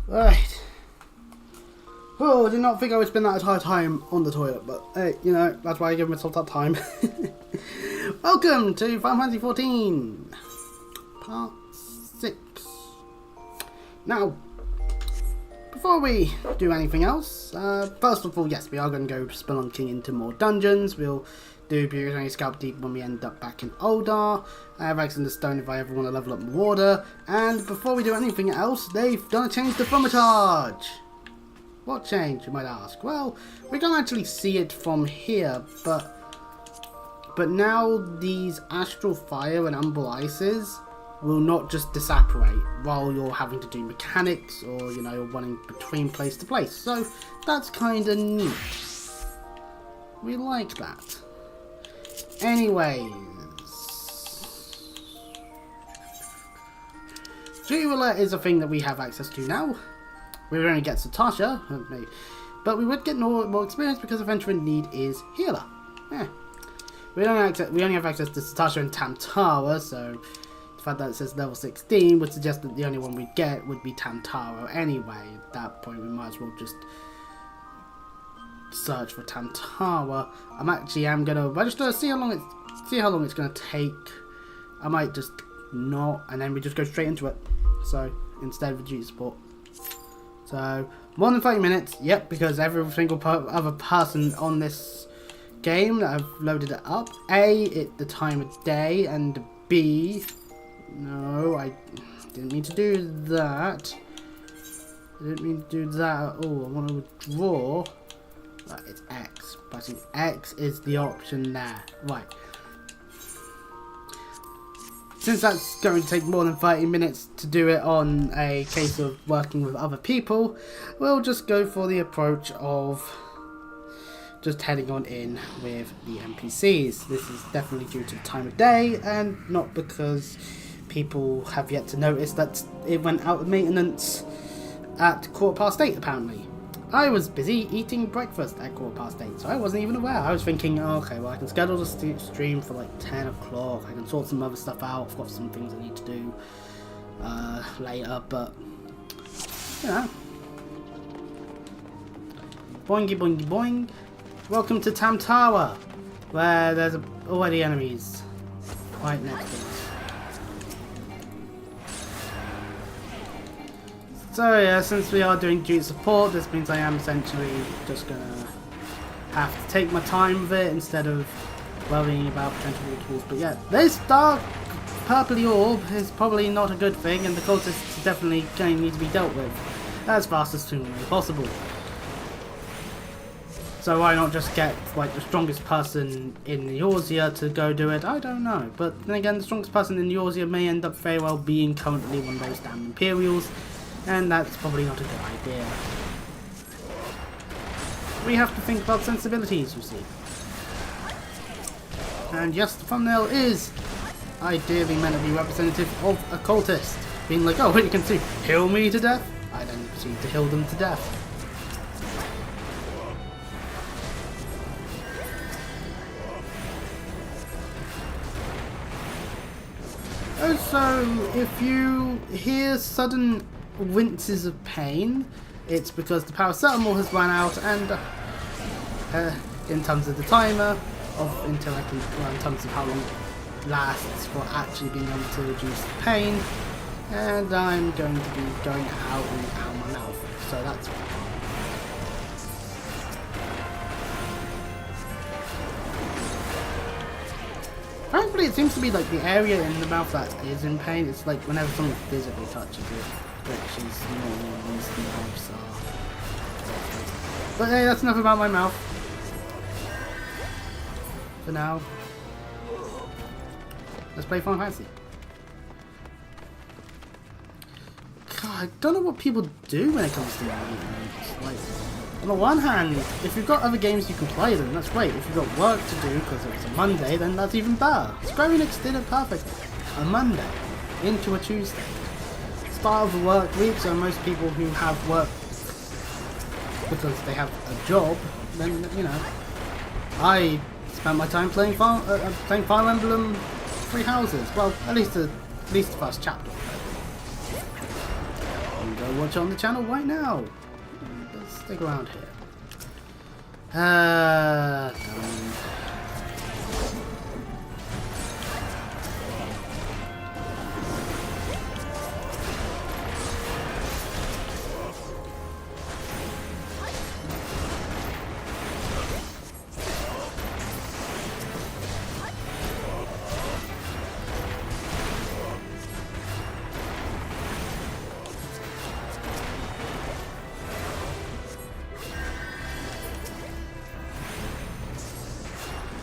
Right. Oh, I did not think I would spend that entire time on the toilet, but hey, you know, that's why I give myself that time. Welcome to Final Fantasy XIV, Part 6. Now, before we do anything else, first of all, yes, we are going to go spelunking into more dungeons. We'll do Beauty Scalp Deep when we end up back in Oldar. I have X in the Stone if I ever want to level up more water. And before we do anything else, they've done a change to Thaumaturge. What change, you might ask? Well, we can't actually see it from here, but now these Astral Fire and Umbral Ices will not just disapparate while you're having to do mechanics or, you know, you're running between place to place. So that's kind of neat. We like that. Anyways, Jeweler is a thing that we have access to now. We would only get Satasha, but we would get more experience because eventually need is Healer. Yeah. We only have access to Satasha and Tamtara, so the fact that it says level 16 would suggest that the only one we'd get would be Tamtara anyway. At that point, we might as well just search for Tamtara. I'm gonna register, see how long it's gonna take. I might just not, and then we just go straight into it. So instead of duty support. So more than 30 minutes, yep, because every single other person on this game that I've loaded it up. A, the time of day, and B, no, I didn't mean to do that. I didn't mean to do that at all. I want to withdraw. Right, it's X. Pressing X is the option there. Right. Since that's going to take more than 30 minutes to do it on a case of working with other people, we'll just go for the approach of just heading on in with the NPCs. This is definitely due to the time of day and not because people have yet to notice that it went out of maintenance at 8:15 apparently. I was busy eating breakfast at 8:15, so I wasn't even aware. I was thinking, oh, okay, well I can schedule the stream for like 10 o'clock. I can sort some other stuff out. I've got some things I need to do later, but you know. Boingy boingy boing. Welcome to Tamtara, where there's already enemies right next to us. So yeah, since we are doing duty support, this means I am essentially just gonna have to take my time with it instead of worrying about potential tools. But yeah, this dark purpley orb is probably not a good thing, and the cultists definitely going to need to be dealt with as fast as humanly possible. So why not just get like the strongest person in Eorzea to go do it? I don't know. But then again, the strongest person in Eorzea may end up very well being currently one of those damn Imperials. And that's probably not a good idea. We have to think about sensibilities, you see. And yes, the thumbnail is ideally meant to be representative of a cultist. Being like, oh, you can see, heal me to death. I then proceed to heal them to death. Also, if you hear sudden winces of pain, it's because the paracetamol has run out, and in terms of the timer in terms of how long it lasts for actually being able to reduce the pain, and I'm going to be going out and out my mouth, so that's fine. Frankly, it seems to be like the area in the mouth that is in pain. It's like whenever someone physically touches it, which is normal once the nerves are. But hey, that's enough about my mouth. For now, let's play Final Fantasy. God, I don't know what people do when it comes to maintenance. Like, on the one hand, if you've got other games you can play them, that's great. If you've got work to do because it's a Monday, then that's even better. Square Enix did it perfectly. A Monday into a Tuesday. Start of the work week, so most people who have work because they have a job, then, you know, I spent my time playing Fire Emblem Three Houses. Well, at least the first chapter. And go watch it on the channel right now. Let's stick around here.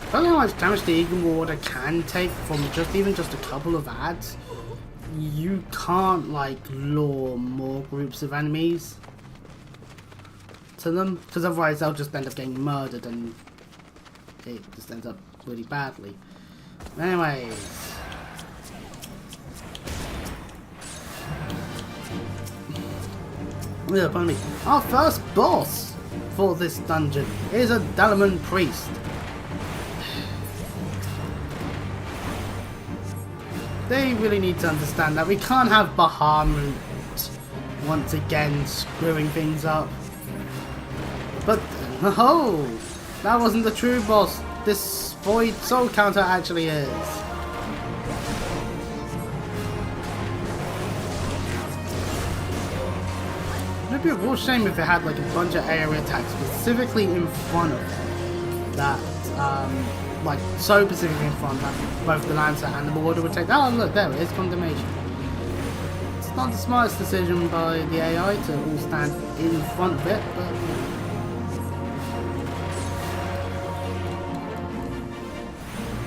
I don't know how much damage the Eagle Warder can take from even just a couple of ads. You can't like lure more groups of enemies to them, because otherwise they'll just end up getting murdered and it just ends up really badly. Anyways. Yeah, pardon me. Our first boss for this dungeon is a Dalaman Priest. They really need to understand that we can't have Bahamut once again screwing things up. But, oh, that wasn't the true boss. This Void Soul Counter actually is. It'd be a real shame if it had like a bunch of area attacks specifically in front of it. That, like so specifically in front that both the Lancer and the Warder would take. Oh look, there it is, Condemnation. It's not the smartest decision by the AI to all stand in front of it, but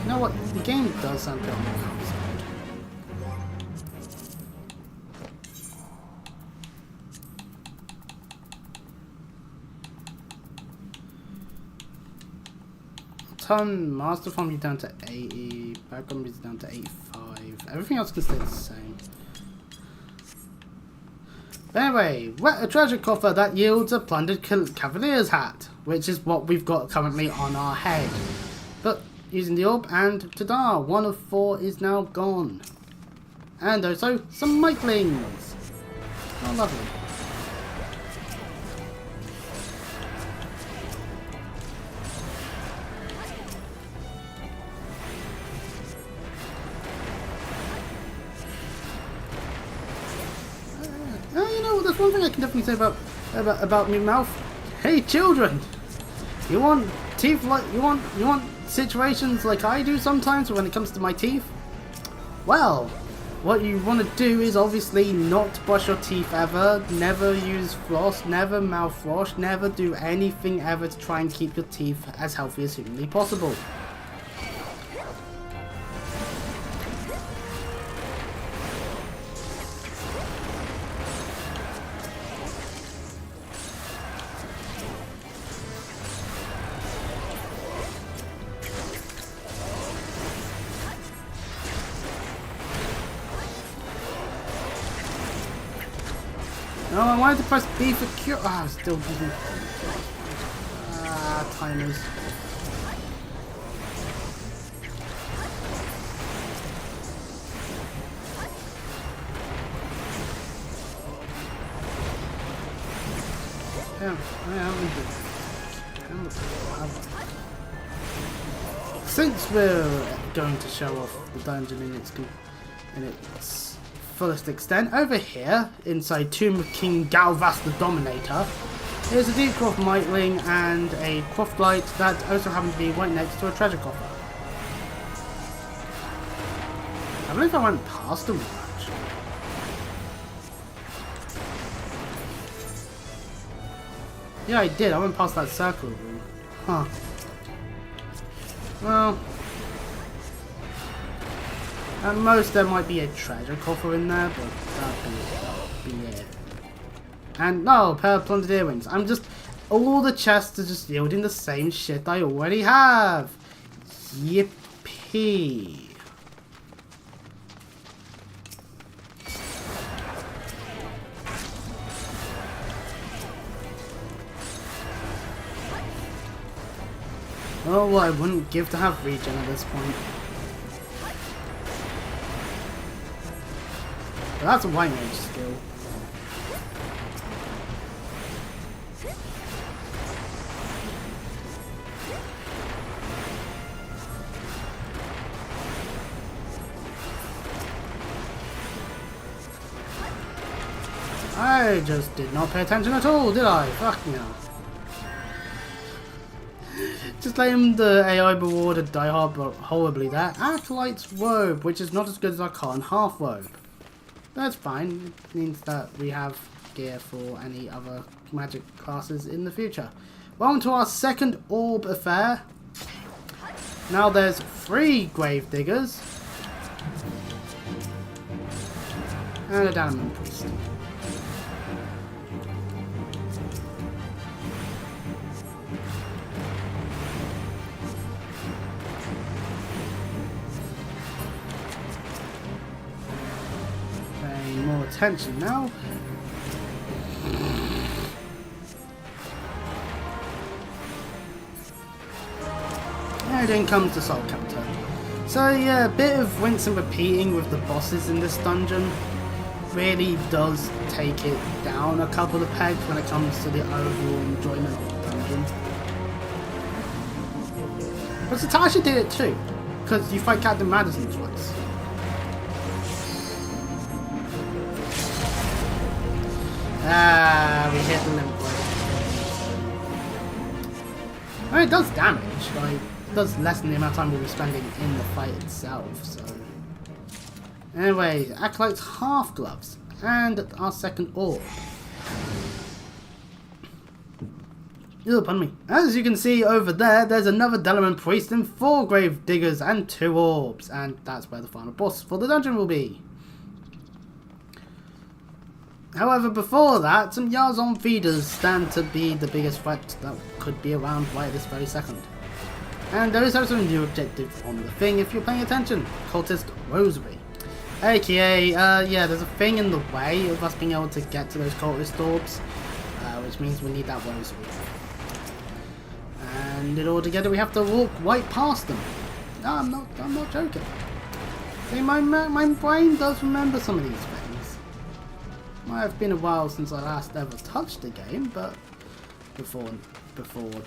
you know what, the game does sound good on the outside. Master Farm is down to 80, Background is down to 85, everything else can stay the same. But anyway, a treasure coffer that yields a plundered Cavalier's hat, which is what we've got currently on our head. But using the orb, and ta-da, 1 of 4 is now gone. And also some Mikelings. Oh, lovely. There's one thing I can definitely say about me mouth. Hey children, you want teeth like you want situations like I do sometimes when it comes to my teeth? Well, what you want to do is obviously not brush your teeth ever, never use floss, never mouthwash, never do anything ever to try and keep your teeth as healthy as humanly possible. No, I wanted to press B for cure. Ah, still didn't. Ah, timers. Yeah, since we're going to show off the dungeon in its fullest extent, over here inside Tomb of King Galvas the Dominator is a Deep Croft Mightling and a Croft Light that also happen to be right next to a treasure coffer. I believe I went past them actually. Yeah, I did. I went past that circle room. Huh. Well, at most there might be a treasure coffer in there, but that'll be it. And no, pair of plundered earrings. I'm just, all the chests are just yielding the same shit I already have. Yippee. Oh, I wouldn't give to have regen at this point. But that's a white mage skill. I just did not pay attention at all, did I? Fuck me now. Just letting the AI rewarded die horribly there. Acolyte's robe, which is not as good as our Cotton half robe. That's fine. It means that we have gear for any other magic classes in the future. Welcome to our second orb affair. Now there's 3 grave diggers and a diamond priest. Paying more attention now. And then comes the Soul Captor. So yeah, a bit of rinse and repeating with the bosses in this dungeon really does take it down a couple of pegs when it comes to the overall enjoyment of the dungeon. But Satasha did it too, because you fight Captain Madison twice. Ah, we hit the limit break. I mean, it does damage, like, it does lessen the amount of time we'll be spending in the fight itself, so... Anyway, Acolyte's half gloves, and our second orb. Oh, pardon me. As you can see over there, there's another Delaware Priest and 4 Grave Diggers and 2 orbs, and that's where the final boss for the dungeon will be. However, before that, some Yarzon feeders stand to be the biggest threat that could be around right this very second. And there is also a new objective on the thing if you're paying attention, Cultist Rosary. AKA, yeah, there's a thing in the way of us being able to get to those Cultist orbs, which means we need that Rosary. And in order to get it, we have to walk right past them. No, I'm not joking. See, my brain does remember some of these things. Might have been a while since I last ever touched the game, but before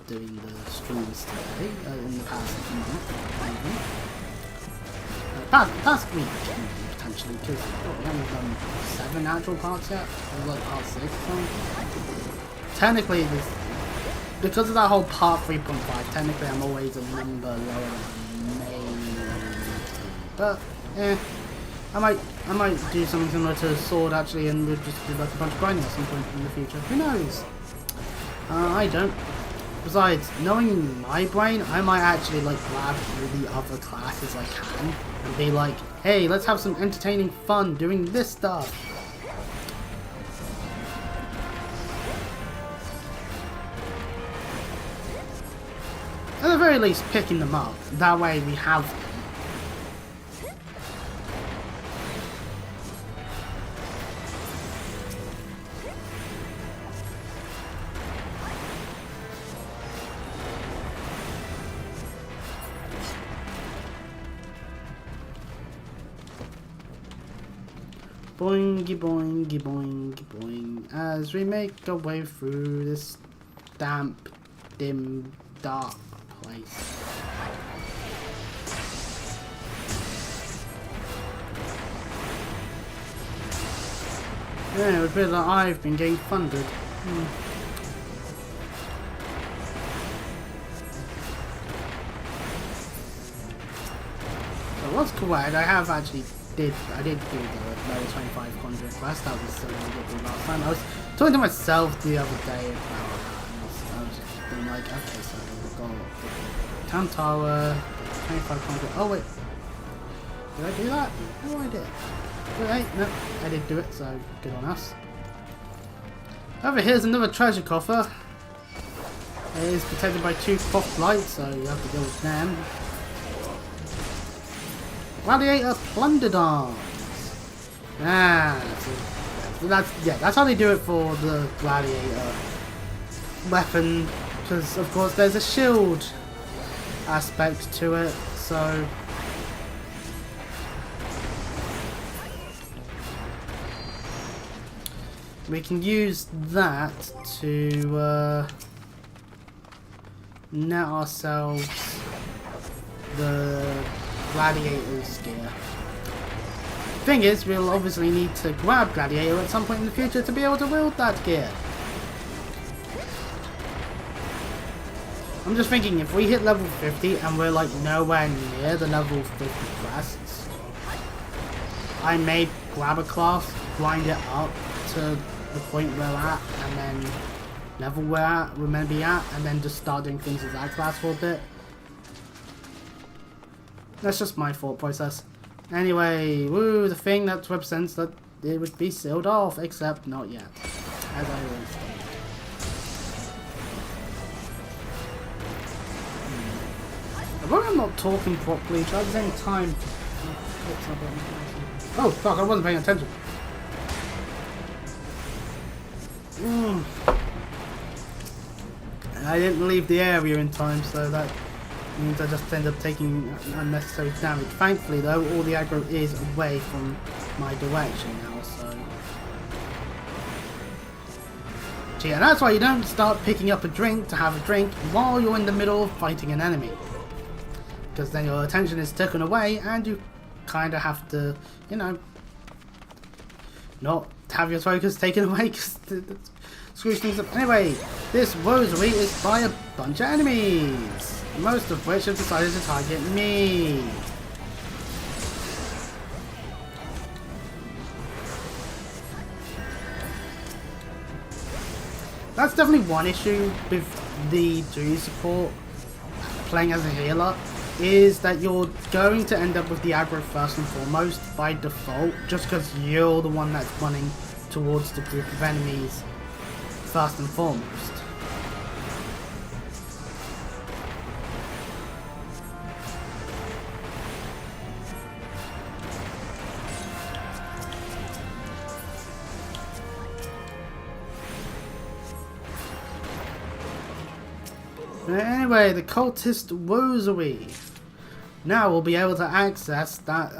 doing the streams today, in the past past week potentially, because we haven't done 7 actual parts yet, or like part 6 or something. Technically, because of that whole part 3.5, technically I'm always a number lower than main, but I might do something similar to Sword actually, and we'll just do like a bunch of grinding at some point in the future. Who knows? I don't. Besides, knowing my brain, I might actually like grab all the other classes I can and be like, hey, let's have some entertaining fun doing this stuff. At the very least, picking them up. That way we have them. Boingy boingy boingy boing as we make our way through this damp, dim, dark place. Yeah, it would be like I've been getting funded. So what's correct, I did do the level 2500 quest. That was something I did last time. I was talking to myself the other day about that. I was just being like, okay, so we've got the town tower, the 2500. Oh wait, did I do that? Oh, I did. Wait, no, I did do it. So good on us. Over here's another treasure coffer. It is protected by 2 cloth lights, so you have to deal with them. Gladiator plundered arms. That's how they do it for the gladiator weapon, because of course there's a shield aspect to it, so we can use that to net ourselves the gladiator's gear. Thing is, we'll obviously need to grab Gladiator at some point in the future to be able to wield that gear. I'm just thinking, if we hit level 50 and we're like nowhere near the level 50 quests, I may grab a class, grind it up to the point we're at, and then level we're meant to be at, and then just start doing things with that class for a bit. That's just my thought process. Anyway, woo, the thing that represents that it would be sealed off, except not yet, as I always say. I'm not talking properly, try at the same time. Oh fuck, I wasn't paying attention. I didn't leave the area in time, so that means I just end up taking unnecessary damage. Thankfully though, all the aggro is away from my direction now, so... Gee, and that's why you don't start picking up a drink to have a drink while you're in the middle of fighting an enemy. Because then your attention is taken away and you kind of have to, you know, not have your focus taken away because that screws things up. Anyway, this rosary is by a bunch of enemies, most of which have decided to target me. That's definitely one issue with the duty support playing as a healer, is that you're going to end up with the aggro first and foremost by default, just because you're the one that's running towards the group of enemies first and foremost. Anyway, the cultist rosary. Now we'll be able to access that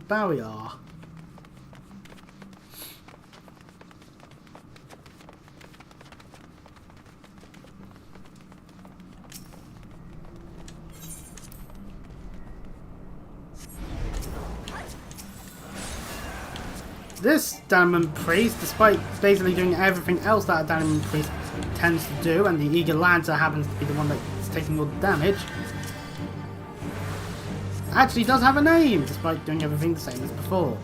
barrier. This Diamond Priest, despite basically doing everything else that a Diamond Priest tends to do, and the Eager Lancer happens to be the one that's taking all the damage, actually does have a name, despite doing everything the same as before.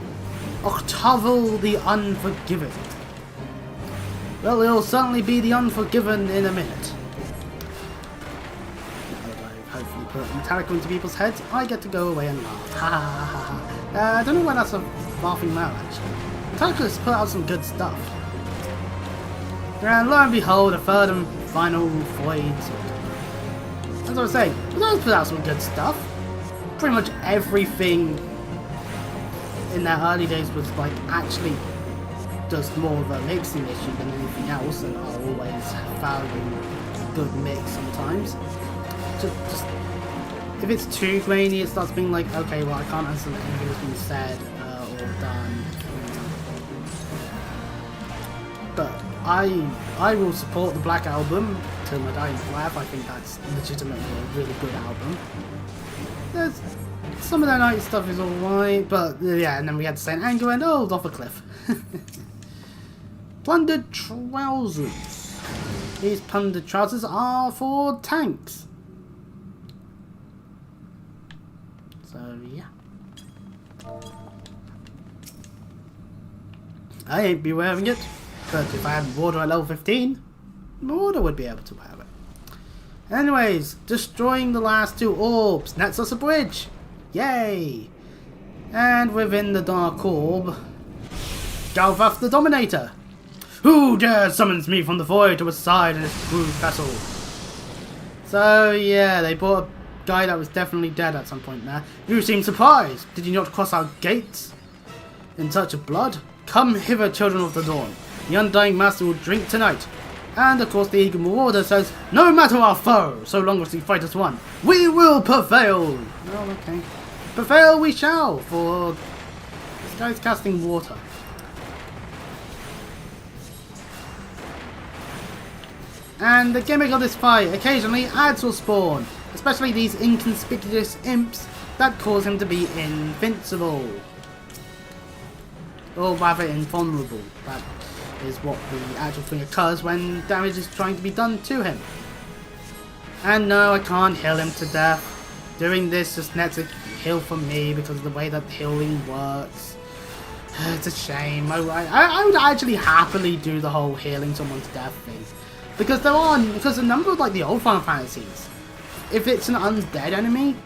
Octavel the Unforgiven. Well, he'll certainly be the Unforgiven in a minute. Now that I've hopefully put Metallica into people's heads, I get to go away and laugh. Ha ha ha ha. I don't know why that's a laughing mail, actually. Metallica's put out some good stuff. And lo and behold, a third and final void. As I was saying, Metallica's put out some good stuff. Pretty much everything in their early days was like actually just more of a mixing issue than anything else, and I always value a good mix sometimes. Just if it's too grainy, it starts being like, okay, well I can't understand anything that's been said or done. But I will support the Black Album till my dying breath. I think that's legitimately a really good album. There's some of that night stuff is alright, but yeah, and then we had Saint Anger and oh, off a cliff. Plundered trousers. These plundered trousers are for tanks. So yeah. I ain't be wearing it, but if I had water at level 15, water would be able to wear it. Anyways, destroying the last two orbs nets us a bridge. Yay! And within the Dark Orb, Galvath the Dominator. Who dares summons me from the void to aside in this crude vessel? So yeah, they brought a guy that was definitely dead at some point there. You seem surprised. Did you not cross our gates in search of blood? Come hither, children of the dawn. The Undying Master will drink tonight. And of course the Eagle Marauder says, no matter our foe, so long as we fight as one, we will prevail! Well, okay. Prevail we shall, for this guy's casting water. And the gimmick of this fight, occasionally ads will spawn, especially these inconspicuous imps that cause him to be invincible. or rather invulnerable. That is what the actual thing occurs when damage is trying to be done to him. And no, I can't heal him to death. Doing this just nets a heal for me because of the way that healing works. It's a shame. I would actually happily do the whole healing someone to death thing. Because a number of like the old Final Fantasies, if it's an undead enemy,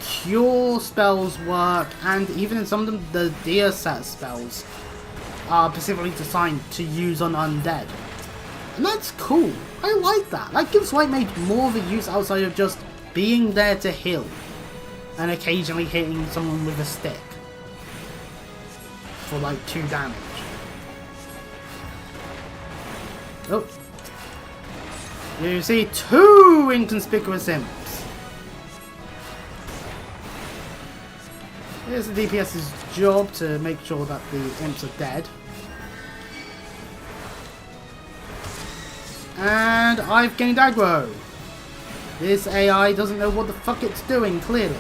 cure spells work, and even in some of them, the Dia set spells are specifically designed to use on undead. And that's cool. I like that. That gives White Mage more of a use outside of just being there to heal and occasionally hitting someone with a stick for like 2 damage. Oh. You see 2 inconspicuous imps. Here's the DPS's job to make sure that the imps are dead. And I've gained aggro. This AI doesn't know what the fuck it's doing, clearly.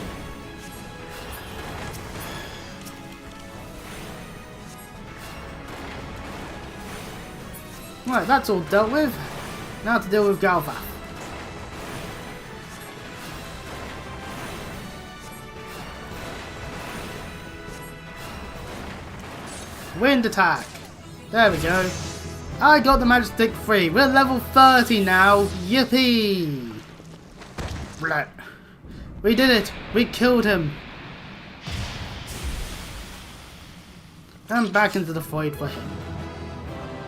Right, that's all dealt with. Now to deal with Galva. Wind attack. There we go. I got the magic stick free. We're level 30 now. Yippee! Blah. We did it. We killed him. And back into the void for him.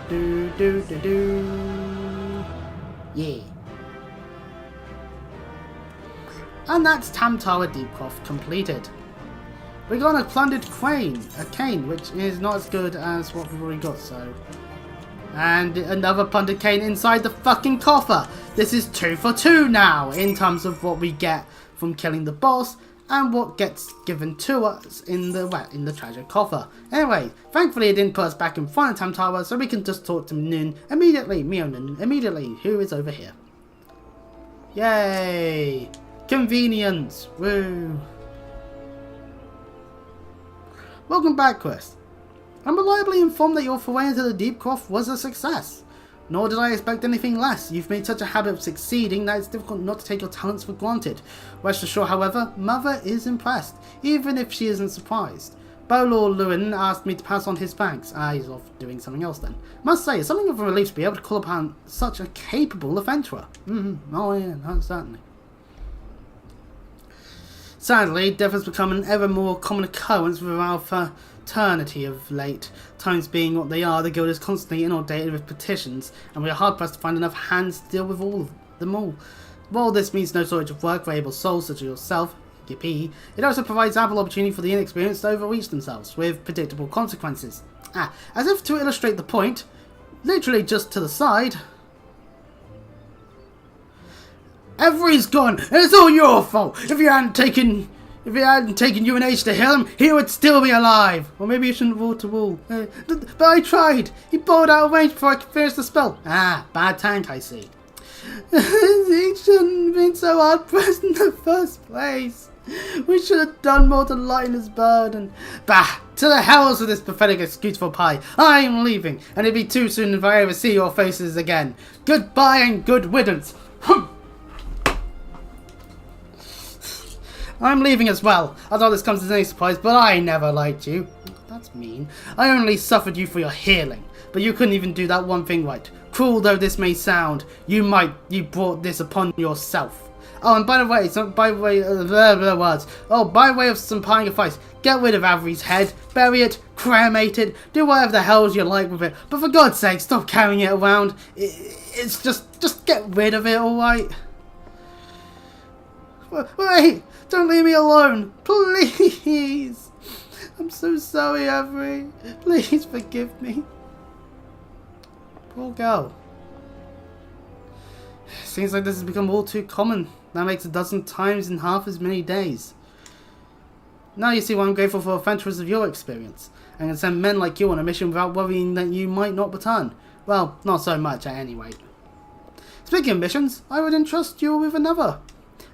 Do do do do. Yeah. And that's Tamtara Deepcroft completed. We got a plundered cane, which is not as good as what we've already got, so. And another plundered cane inside the fucking coffer. This is 2 for 2 now in terms of what we get from killing the boss and what gets given to us in the treasure coffer. Anyway, thankfully it didn't put us back in front of Tamtara, so we can just talk to Noon immediately, Noon immediately, who is over here. Yay! Convenience! Woo! Welcome back, Chris. I'm reliably informed that your foray into the Deepcroft was a success. Nor did I expect anything less. You've made such a habit of succeeding that it's difficult not to take your talents for granted. Rest assured, however, Mother is impressed, even if she isn't surprised. Bolor Lewin asked me to pass on his thanks. He's off doing something else then. Must say, it's something of a relief to be able to call upon such a capable adventurer. Oh yeah, no, certainly. Sadly, death has become an ever more common occurrence with our fraternity of late. Times being what they are, the guild is constantly inundated with petitions, and we are hard pressed to find enough hands to deal with them all. While this means no shortage of work for able souls such as yourself, yippee, it also provides ample opportunity for the inexperienced to overreach themselves, with predictable consequences. As if to illustrate the point, literally just to the side. Avery's gone, and it's all your fault. If it hadn't taken you an age to heal him, he would still be alive. Or maybe you shouldn't wall to wall. But I tried. He pulled out of range before I could finish the spell. Bad tank, I see. He shouldn't have been so hard pressed in the first place. We should have done more to lighten his burden. Bah! To the hells with this pathetic excuse for pie. I'm leaving, and it'd be too soon if I ever see your faces again. Goodbye and good riddance. I'm leaving as well. I thought this comes as any surprise, but I never liked you. That's mean. I only suffered you for your healing, but you couldn't even do that one thing right. Cruel though this may sound, you brought this upon yourself. Oh, and by the way of some parting advice, get rid of Avery's head, bury it, cremate it, do whatever the hell you like with it, but for God's sake, stop carrying it around. It's just get rid of it, alright? Wait! Don't leave me alone! Please! I'm so sorry, Avery. Please forgive me. Poor girl. Seems like this has become all too common. That makes 12 times in half as many days. Now you see why I'm grateful for adventurers of your experience, and can send men like you on a mission without worrying that you might not return. Well, not so much at any rate. Speaking of missions, I would entrust you with another.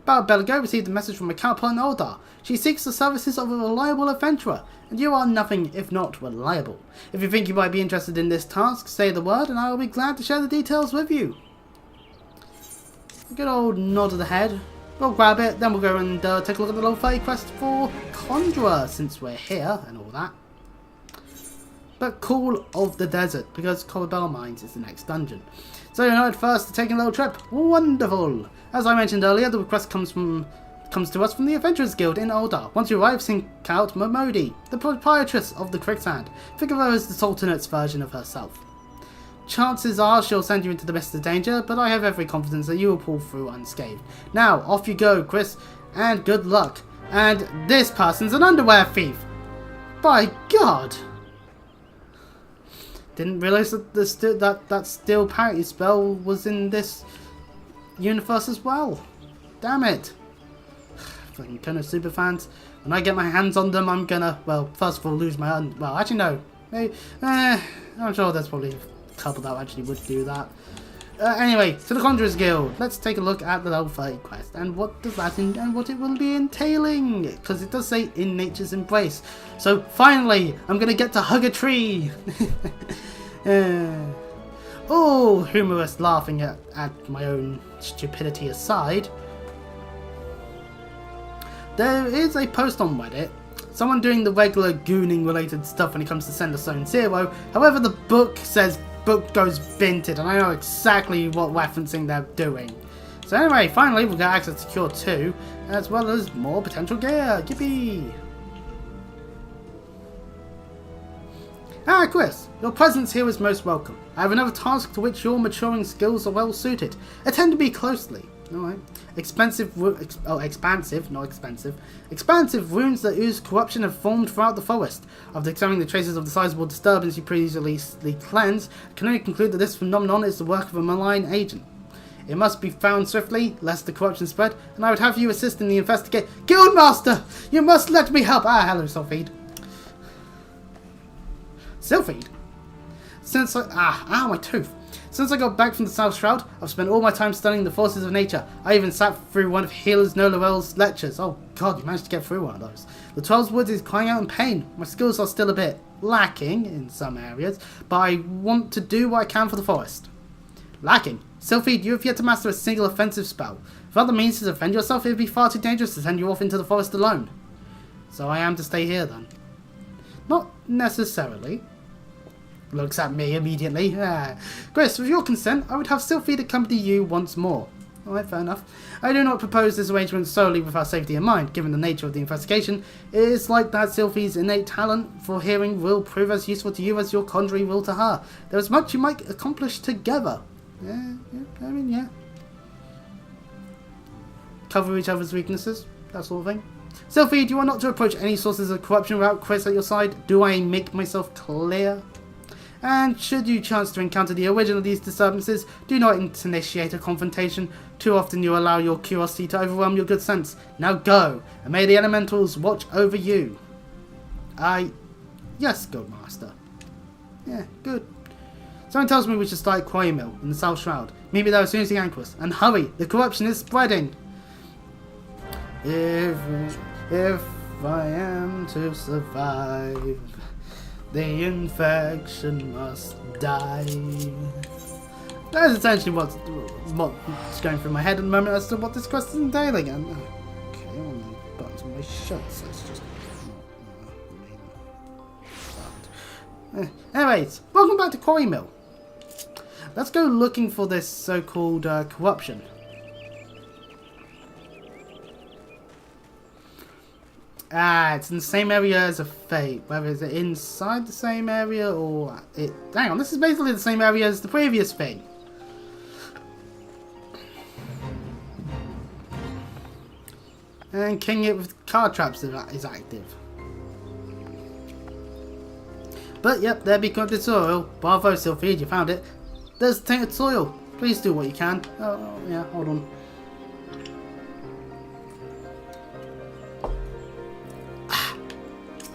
Battle Belago received a message from a counterpart in Oldar. She seeks the services of a reliable adventurer, and you are nothing if not reliable. If you think you might be interested in this task, say the word, and I will be glad to share the details with you. A good old nod of the head. We'll grab it, then we'll go and take a look at the level 30 quest for Conjurer, since we're here and all that. But Call of the Desert, because Colabel Mines is the next dungeon. So you know, at first, taking a little trip. Wonderful! As I mentioned earlier, the request comes to us from the Adventurers Guild in Oldar. Once you arrive, seek out Momodi, the proprietress of the Quicksand. Think of her as the Sultanate's version of herself. Chances are she'll send you into the best of danger, but I have every confidence that you will pull through unscathed. Now, off you go, Chris, and good luck. And this person's an underwear thief! By God! Didn't realise that that steel parity spell was in this universe as well. Damn it. Fucking Kono super fans. When I get my hands on them, I'm gonna, well, first of all, lose my own. Well, actually, no. Maybe, I'm sure there's probably a couple that actually would do that. Anyway, to the Conjurers Guild. Let's take a look at the level 30 quest and what does that and what it will be entailing. Because it does say in nature's embrace. So finally, I'm gonna get to hug a tree. Oh, humorous laughing at my own stupidity aside. There is a post on Reddit. Someone doing the regular gooning related stuff when it comes to Sender Zone Zero. However, the book says book goes binted, and I know exactly what referencing they're doing. So anyway, finally we'll get access to Cure 2, as well as more potential gear. Yippee! Ah, Chris, your presence here is most welcome. I have another task to which your maturing skills are well suited. Attend to me closely. Alright. Expansive runes that ooze corruption have formed throughout the forest. After examining the traces of the sizable disturbance you previously cleansed, I can only conclude that this phenomenon is the work of a malign agent. It must be found swiftly, lest the corruption spread, and I would have you assist in the investigate. Guildmaster! You must let me help! Ah, hello, Sylphide. Sylphide? Since ow, my tooth. Since I got back from the South Shroud, I've spent all my time studying the forces of nature. I even sat through one of Healer's Noel's lectures. Oh god, you managed to get through one of those. The 12's Woods is crying out in pain. My skills are still a bit lacking in some areas, but I want to do what I can for the forest. Lacking? Sylphide, you have yet to master a single offensive spell. Without the means to defend yourself, it would be far too dangerous to send you off into the forest alone. So I am to stay here then? Not necessarily. Looks at me immediately. Chris, with your consent, I would have Sylphide accompany you once more. Alright, fair enough. I do not propose this arrangement solely with our safety in mind. Given the nature of the investigation, it is like that Sylphide's innate talent for hearing will prove as useful to you as your conjuring will to her. There is much you might accomplish together. Yeah. Cover each other's weaknesses, that sort of thing. Sylphide, you are not to approach any sources of corruption without Chris at your side. Do I make myself clear? And should you chance to encounter the origin of these disturbances, do not initiate a confrontation. Too often you allow your curiosity to overwhelm your good sense. Now go, and may the elementals watch over you. Yes, Guildmaster. Yeah, good. Someone tells me we should start at Quarry Mill in the South Shroud. Meet me there as soon as you can, Chris. And hurry, the corruption is spreading. If I am to survive, the infection must die. That is essentially what's going through my head at the moment as to what this quest is entailing. And okay, on the buttons on my shirts. Let's just anyways, welcome back to Quarry Mill. Let's go looking for this so-called corruption. It's in the same area as a fate. Whether it's inside the same area or it... Hang on, this is basically the same area as the previous thing. And killing it with card traps is active. But yep, there becomes the soil. Bravo, Sylphide, you found it. There's tainted soil. Please do what you can. Oh yeah, hold on.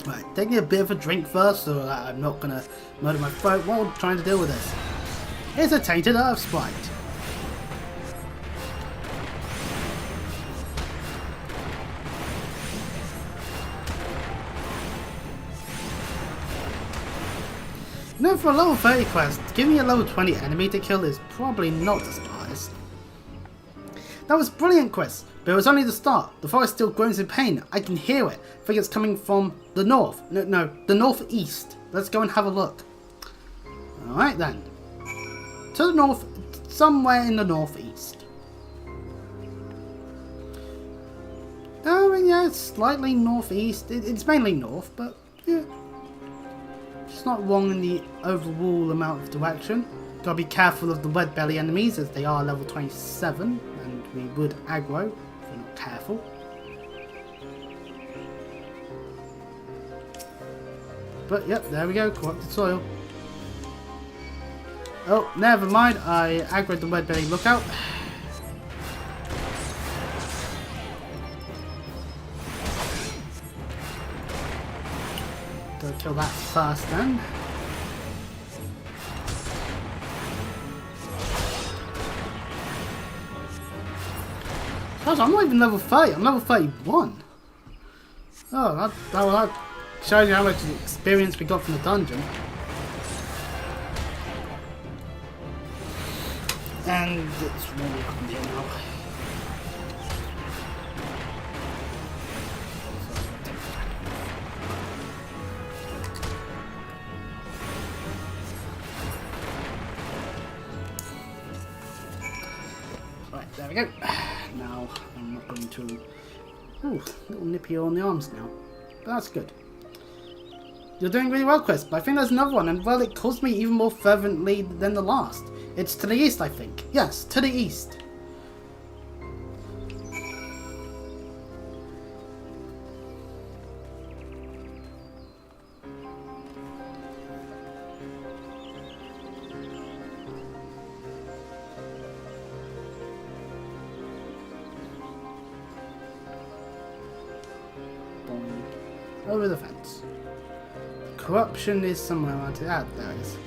Right, taking a bit of a drink first so that I'm not going to murder my throat while trying to deal with this. It's a tainted earth sprite. You know, for a level 30 quest, giving me a level 20 enemy to kill is probably not the smartest. That was brilliant quest, but it was only the start. The forest still groans in pain. I can hear it. I think it's coming from the north. No, the northeast. Let's go and have a look. Alright then. To the north, somewhere in the northeast. Oh, yeah, it's slightly northeast. It's mainly north, but yeah. It's not wrong in the overall amount of direction. Gotta be careful of the red belly enemies as they are level 27 and we would aggro if we're not careful. But yep, there we go, corrupted soil. Oh, never mind, I aggroed the red belly lookout. Gotta kill that first then. Gosh, I'm not even level 30, I'm level 31. Oh, that shows you how much experience we got from the dungeon. And it's really up in here now. Right, there we go. Now, I'm not going to... Ooh, a little nippy on the arms now. But that's good. You're doing really well, Chris, but I think there's another one, and well, it calls me even more fervently than the last. It's to the east, I think. Yes, to the east. Over the fence. Corruption is somewhere around here. Ah, there it is.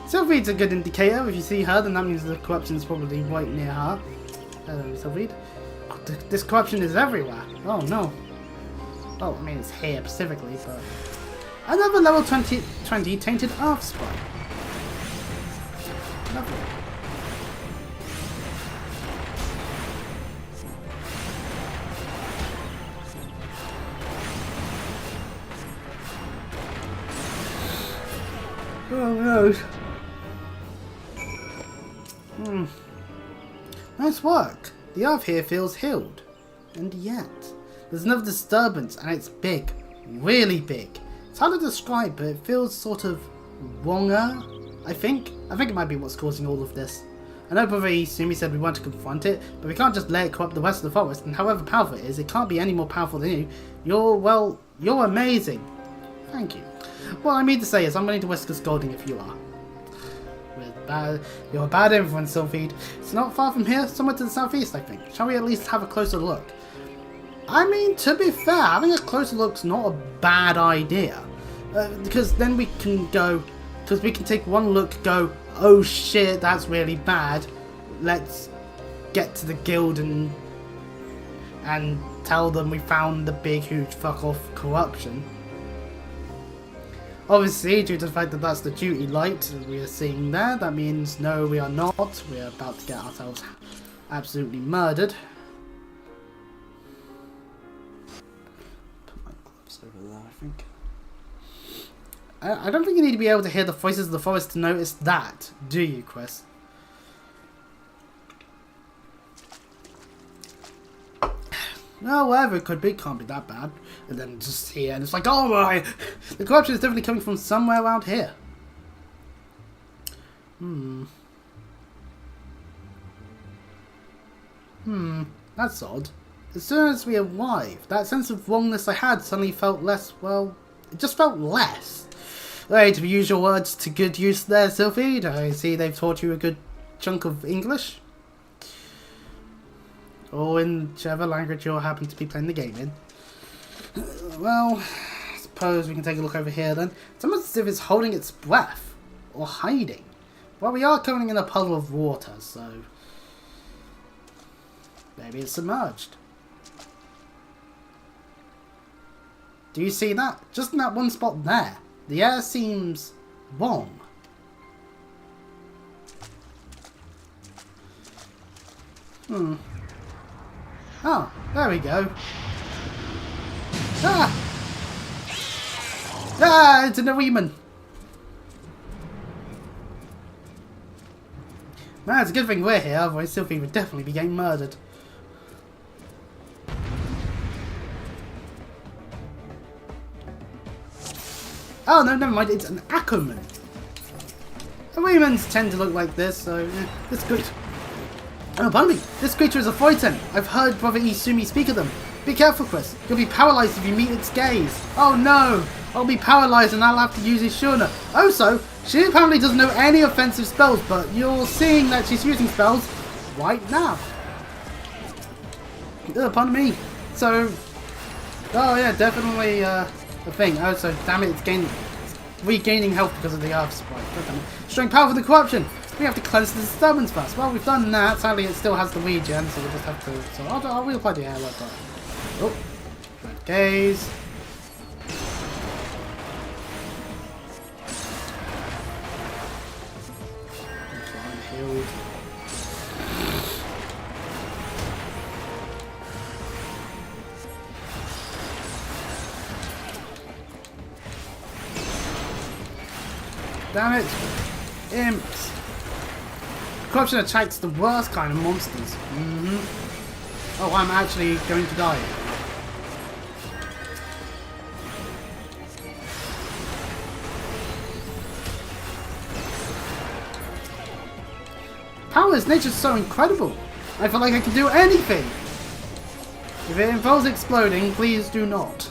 Sylvie's a good indicator. If you see her, then that means the corruption is probably right near her. Hello, Sylvie. This corruption is everywhere. Oh no. Well, I mean, it's here specifically, but... Another level 20 tainted earth sprite. Lovely. Oh no. Nice work. The earth here feels healed. And yet, there's another disturbance and it's big. Really big. It's hard to describe, but it feels sort of wronger, I think. I think it might be what's causing all of this. I know Brother Sumi said we want to confront it, but we can't just let it corrupt the rest of the forest, and however powerful it is, it can't be any more powerful than you. You're amazing. Thank you. What I mean to say is I'm willing to risk us scolding if you are. You're a bad influence, Sylphid. It's not far from here, somewhere to the southeast, I think. Shall we at least have a closer look? I mean, to be fair, having a closer look's not a bad idea. Because then we can go... Because we can take one look, go, oh shit, that's really bad. Let's get to the guild and tell them we found the big, huge fuck-off corruption. Obviously, due to the fact that that's the duty light we are seeing there, that means no, we are not. We are about to get ourselves absolutely murdered. Put my gloves over there, I think. I don't think you need to be able to hear the voices of the forest to notice that, do you, Chris? No, whatever it could be, can't be that bad. And then just here, and it's like, oh my! The corruption is definitely coming from somewhere around here. That's odd. As soon as we arrived, that sense of wrongness I had suddenly felt less, well, it just felt less. Hey, to use your words to good use there, Sylphie. I see they've taught you a good chunk of English. Or in whichever language you happen to be playing the game in. Well, I suppose we can take a look over here then. It's almost as if it's holding its breath. Or hiding. Well, we are currently in a puddle of water, so... maybe it's submerged. Do you see that? Just in that one spot there. The air seems wrong. Oh, there we go. Ah! Ah, it's an Areeman. Man, it's a good thing we're here, otherwise Sylvie would definitely be getting murdered. Oh, no, never mind, it's an Ackerman. Areemans tend to look like this, so it's good. Oh, pardon me, this creature is a Photon. I've heard Brother Izumi speak of them. Be careful, Chris. You'll be paralyzed if you meet its gaze. Oh no! I'll be paralyzed and I'll have to use Ishuna. Also, she apparently doesn't know any offensive spells, but you're seeing that she's using spells right now. Pardon me. So, oh yeah, definitely a thing. Oh, so damn it, it's regaining health because of the Earth Sprite. God damn it. Showing power for the corruption. We have to cleanse the disturbance first. Well, we've done that. Sadly, it still has the regen, so we'll just have to. So I'll reapply the air like that. Oh, red gaze. Healed. Damn it! Imps! Corruption attracts the worst kind of monsters. Oh, I'm actually going to die. Powers, nature's so incredible. I feel like I can do anything. If it involves exploding, please do not.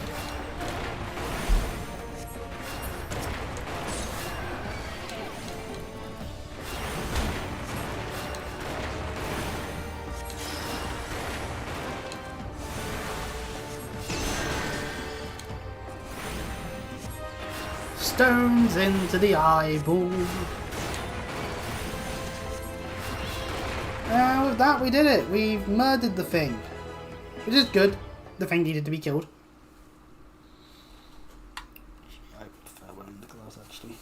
Stones into the eyeball. With that, we did it. We've murdered the thing. Which is good. The thing needed to be killed. I prefer one in the glass, actually.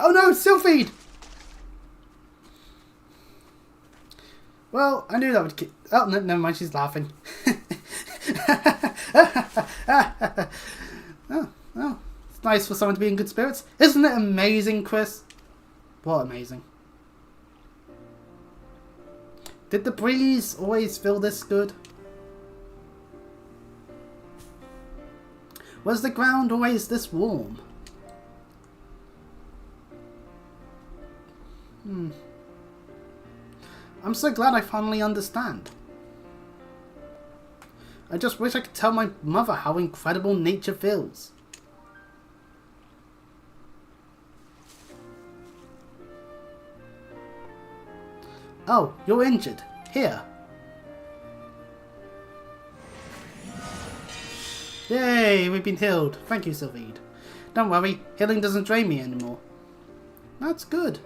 Oh no, Sylphide! Well, I knew that would kill. Oh, no, never mind, she's laughing. Oh. Nice for someone to be in good spirits. Isn't it amazing, Chris? What amazing. Did the breeze always feel this good? Was the ground always this warm? I'm so glad I finally understand. I just wish I could tell my mother how incredible nature feels. Oh, you're injured. Here. Yay, we've been healed. Thank you, Sylvide. Don't worry, healing doesn't drain me anymore. That's good.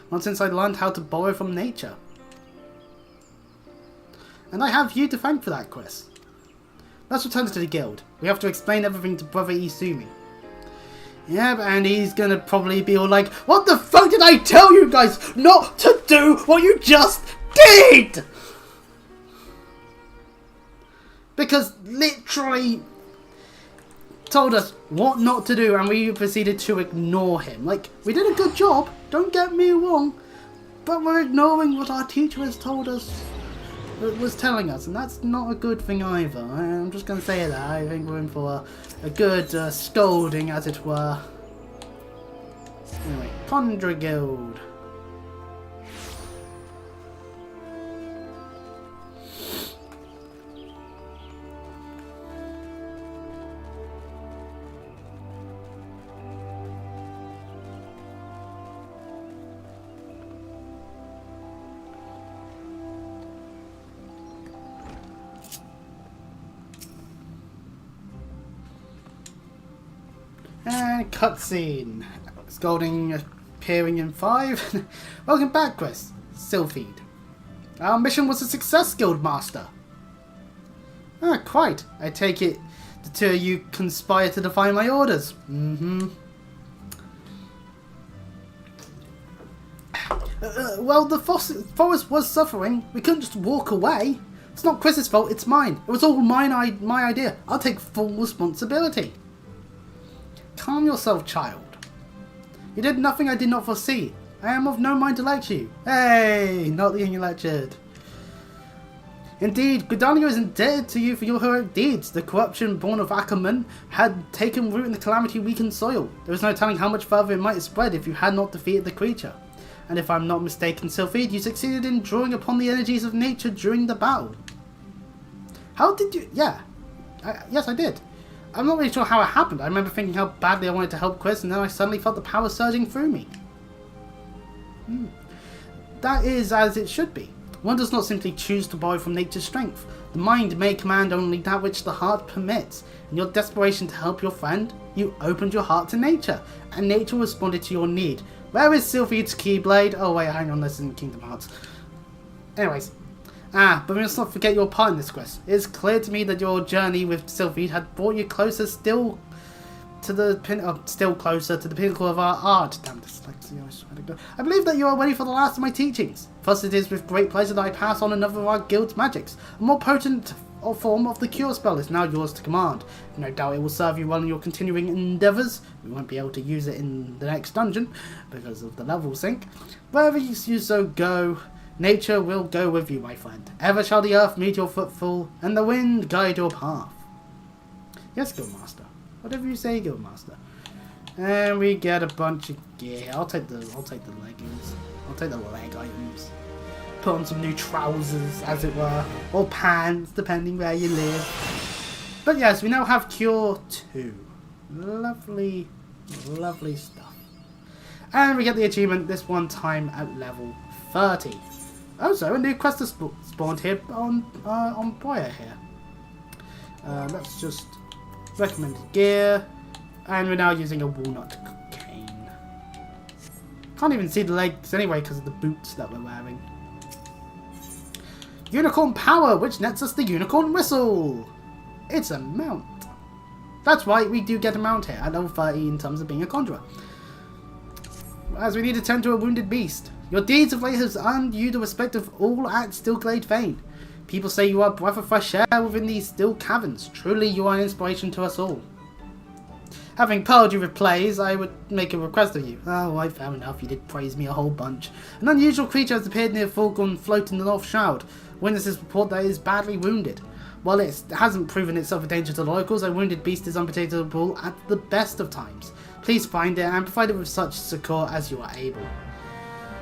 Not since I learned how to borrow from nature. And I have you to thank for that, Chris. Let's return to the guild. We have to explain everything to Brother Izumi. Yep, and he's gonna probably be all like, what the fuck did I tell you guys not to do what you just did? Because literally told us what not to do and we proceeded to ignore him. Like, we did a good job, don't get me wrong, but we're ignoring what our teacher has told us, was telling us, and that's not a good thing either. I'm just going to say that. I think we're in for a good scolding, as it were. Anyway, Condra Guild. And cutscene. Scolding appearing in 5. Welcome back, Chris. Sylphide. Our mission was a success, Guild Master. Ah, quite. I take it the two of you conspire to defy my orders. Well, the forest was suffering. We couldn't just walk away. It's not Chris's fault, it's mine. It was all my idea. I'll take full responsibility. Calm yourself, child. You did nothing I did not foresee. I am of no mind to lecture you. Hey, not being lectured. Indeed, Gridania is indebted to you for your heroic deeds. The corruption born of Ackerman had taken root in the calamity-weakened soil. There was no telling how much further it might have spread if you had not defeated the creature. And if I'm not mistaken, CFLive, you succeeded in drawing upon the energies of nature during the battle. How did you... Yeah. Yes, I did. I'm not really sure how it happened. I remember thinking how badly I wanted to help Chris, and then I suddenly felt the power surging through me. That is as it should be. One does not simply choose to borrow from nature's strength. The mind may command only that which the heart permits. In your desperation to help your friend, you opened your heart to nature, and nature responded to your need. Where is CFLive's Keyblade? Oh wait, hang on, this isn't Kingdom Hearts. Anyways. But we must not forget your part in this quest. It is clear to me that your journey with CFLive had brought you closer still to the pinnacle of our art. Damn dyslexia, I swear to God. I believe that you are ready for the last of my teachings. Thus it is with great pleasure that I pass on another of our guild's magics. A more potent form of the cure spell is now yours to command. No doubt it will serve you well in your continuing endeavours. We won't be able to use it in the next dungeon because of the level sync. Wherever you so go, nature will go with you, my friend. Ever shall the earth meet your footfall, and the wind guide your path. Yes, Guildmaster. Whatever you say, Guildmaster. And we get a bunch of gear. I'll take the leggings. I'll take the leg items. Put on some new trousers, as it were. Or pants, depending where you live. But yes, we now have Cure 2. Lovely, lovely stuff. And we get the achievement this one time at level 30. Also, a new quest has spawned here on Boya here. Let's just recommended gear, and we're now using a walnut cane. Can't even see the legs anyway because of the boots that we're wearing. Unicorn power, which nets us the unicorn whistle. It's a mount. That's right, we do get a mount here at level 30 in terms of being a conjurer. As we need to tend to a wounded beast. Your deeds of late has earned you the respect of all at Stillglade Fane. People say you are a breath of fresh air within these still caverns. Truly, you are an inspiration to us all. Having pearled you with plays, I would make a request of you. Oh, right, fair enough. You did praise me a whole bunch. An unusual creature has appeared near Fulgon float in the North Shroud. Witnesses report that it is badly wounded. While it hasn't proven itself a danger to the locals, a wounded beast is unpredictable at the best of times. Please find it and provide it with such succour as you are able.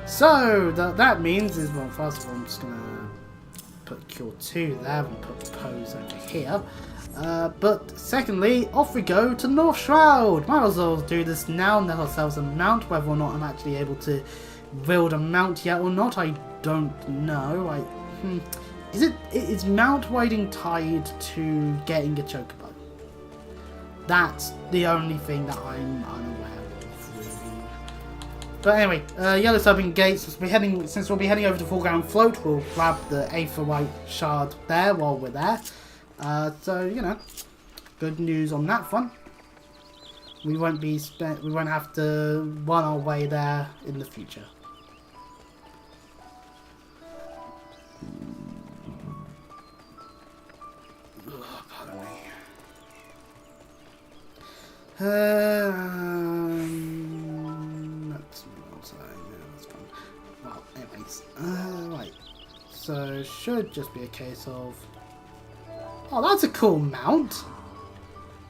So, that means is, well, first of all, I'm just going to put Cure 2 there and put Pose over here. But secondly, off we go to North Shroud. Might as well do this now and let ourselves a mount. Whether or not I'm actually able to build a mount yet or not, I don't know. Is mount riding tied to getting a chocobo? That's the only thing that I'm unaware of, really. But anyway, Yellow Serpent Gates, since we'll be heading over to Foreground Float, we'll grab the Aetherite Shard there while we're there. So, you know, good news on that front. We won't have to run our way there in the future. Pardon me. That's fun. Well, anyways, right. So should just be a case of. Oh, that's a cool mount.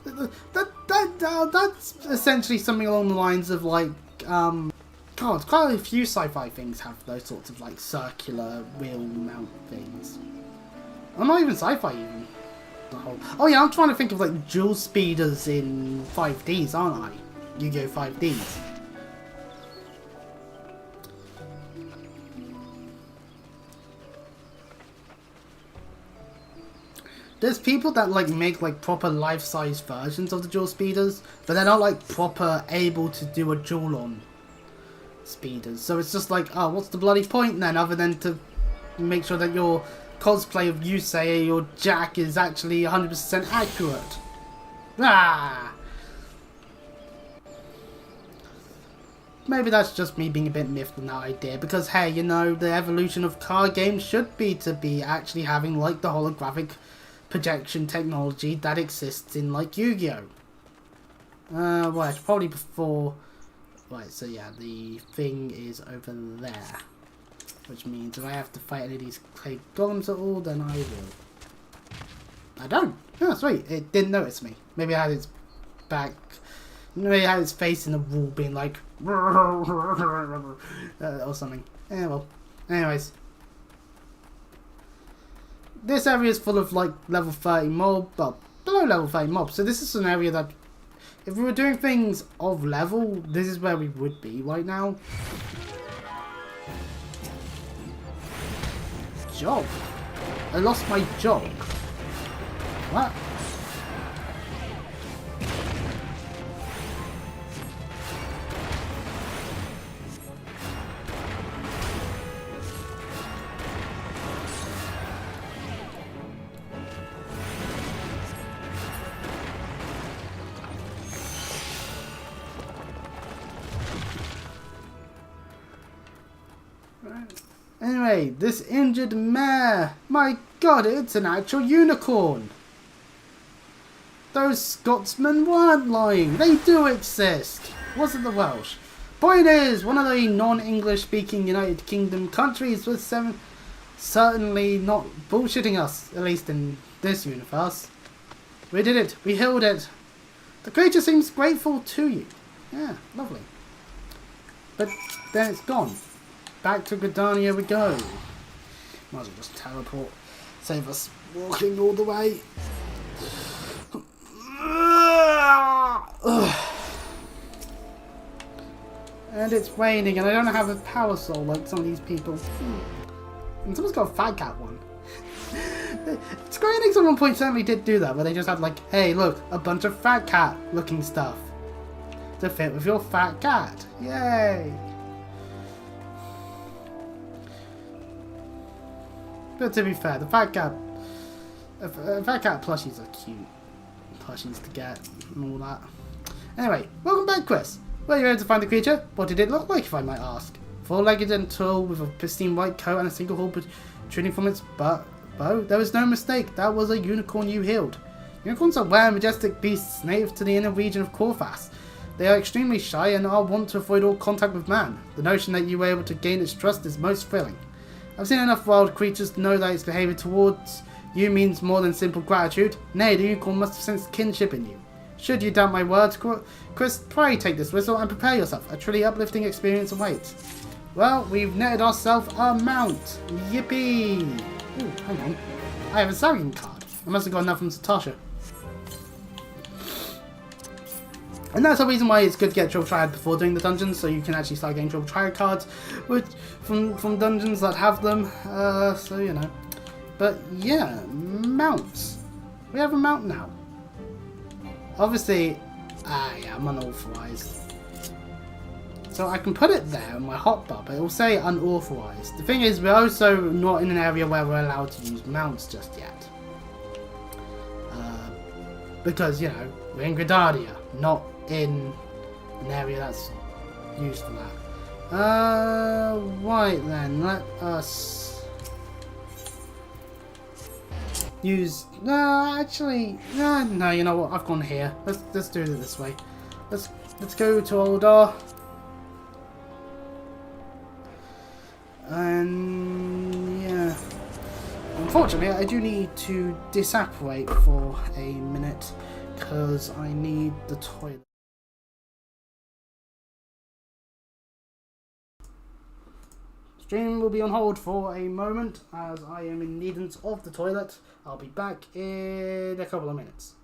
That's essentially something along the lines of like God, quite a few sci-fi things have those sorts of like circular wheel mount things. I'm not even sci-fi even. Oh yeah, I'm trying to think of like dual speeders in 5Ds, aren't I? Yu-Gi-Oh! 5Ds. There's people that like make like proper life-size versions of the dual speeders, but they're not like proper able to do a dual on speeders. So it's just like, oh, what's the bloody point then, other than to make sure that your cosplay of Yusei or Jack is actually 100% accurate. maybe that's just me being a bit miffed in that idea, because hey, you know, the evolution of card games should be to be actually having like the holographic projection technology that exists in like Yu-Gi-Oh! Well, it's probably before. Right, so yeah, the thing is over there. Which means if I have to fight any of these clay golems at all, then I will. I don't. Oh, sweet. It didn't notice me. Maybe I had its back. Maybe I had its face in the wall being like. Or something. Yeah, well. Anyways. This area is full of like level 30 mob. Well, below level 30 mobs. So this is an area that, if we were doing things of level, this is where we would be right now. Job? I lost my job. What? Anyway, this injured mare. My god, it's an actual unicorn. Those Scotsmen weren't lying. They do exist. Wasn't the Welsh? Point is, one of the non-English speaking United Kingdom countries was certainly not bullshitting us, at least in this universe. We did it. We healed it. The creature seems grateful to you. Yeah, lovely. But then it's gone. Back to Gridania we go. Might as well just teleport. Save us walking all the way. And it's raining and I don't have a power soul like some of these people. And someone's got a fat cat one. Square Enix at one point certainly did do that, where they just had like, hey look, a bunch of fat cat looking stuff to fit with your fat cat. Yay! But to be fair, the fat cat plushies are cute plushies to get and all that. Anyway, welcome back, Chris. Were you able to find the creature? What did it look like, if I might ask? Four-legged and tall, with a pristine white coat and a single hole protruding from its bow. There was no mistake. That was a unicorn you healed. Unicorns are rare, majestic beasts native to the inner region of Corfas. They are extremely shy and are wont to avoid all contact with man. The notion that you were able to gain its trust is most thrilling. I've seen enough wild creatures to know that its behaviour towards you means more than simple gratitude. Nay, the unicorn must have sensed kinship in you. Should you doubt my words, Chris, pray take this whistle and prepare yourself. A truly uplifting experience awaits. Well, we've netted ourselves a mount. Yippee! Ooh, hang on. I have a Zarian card. I must have got enough from Satasha. And that's the reason why it's good to get Triple Triad before doing the dungeons, so you can actually start getting Triple Triad cards from dungeons that have them, so you know. But yeah, mounts. We have a mount now. Obviously, yeah, I'm unauthorized. So I can put it there in my hotbar, but it will say unauthorized. The thing is, we're also not in an area where we're allowed to use mounts just yet. Because, you know, we're in Gridania, not in an area that's used for that. Right then, let us use. No, actually, no. You know what? I've gone here. Let's do it this way. Let's go to Oldar. And yeah, unfortunately, I do need to disapparate for a minute because I need the toilet. Stream will be on hold for a moment as I am in need of the toilet. I'll be back in a couple of minutes.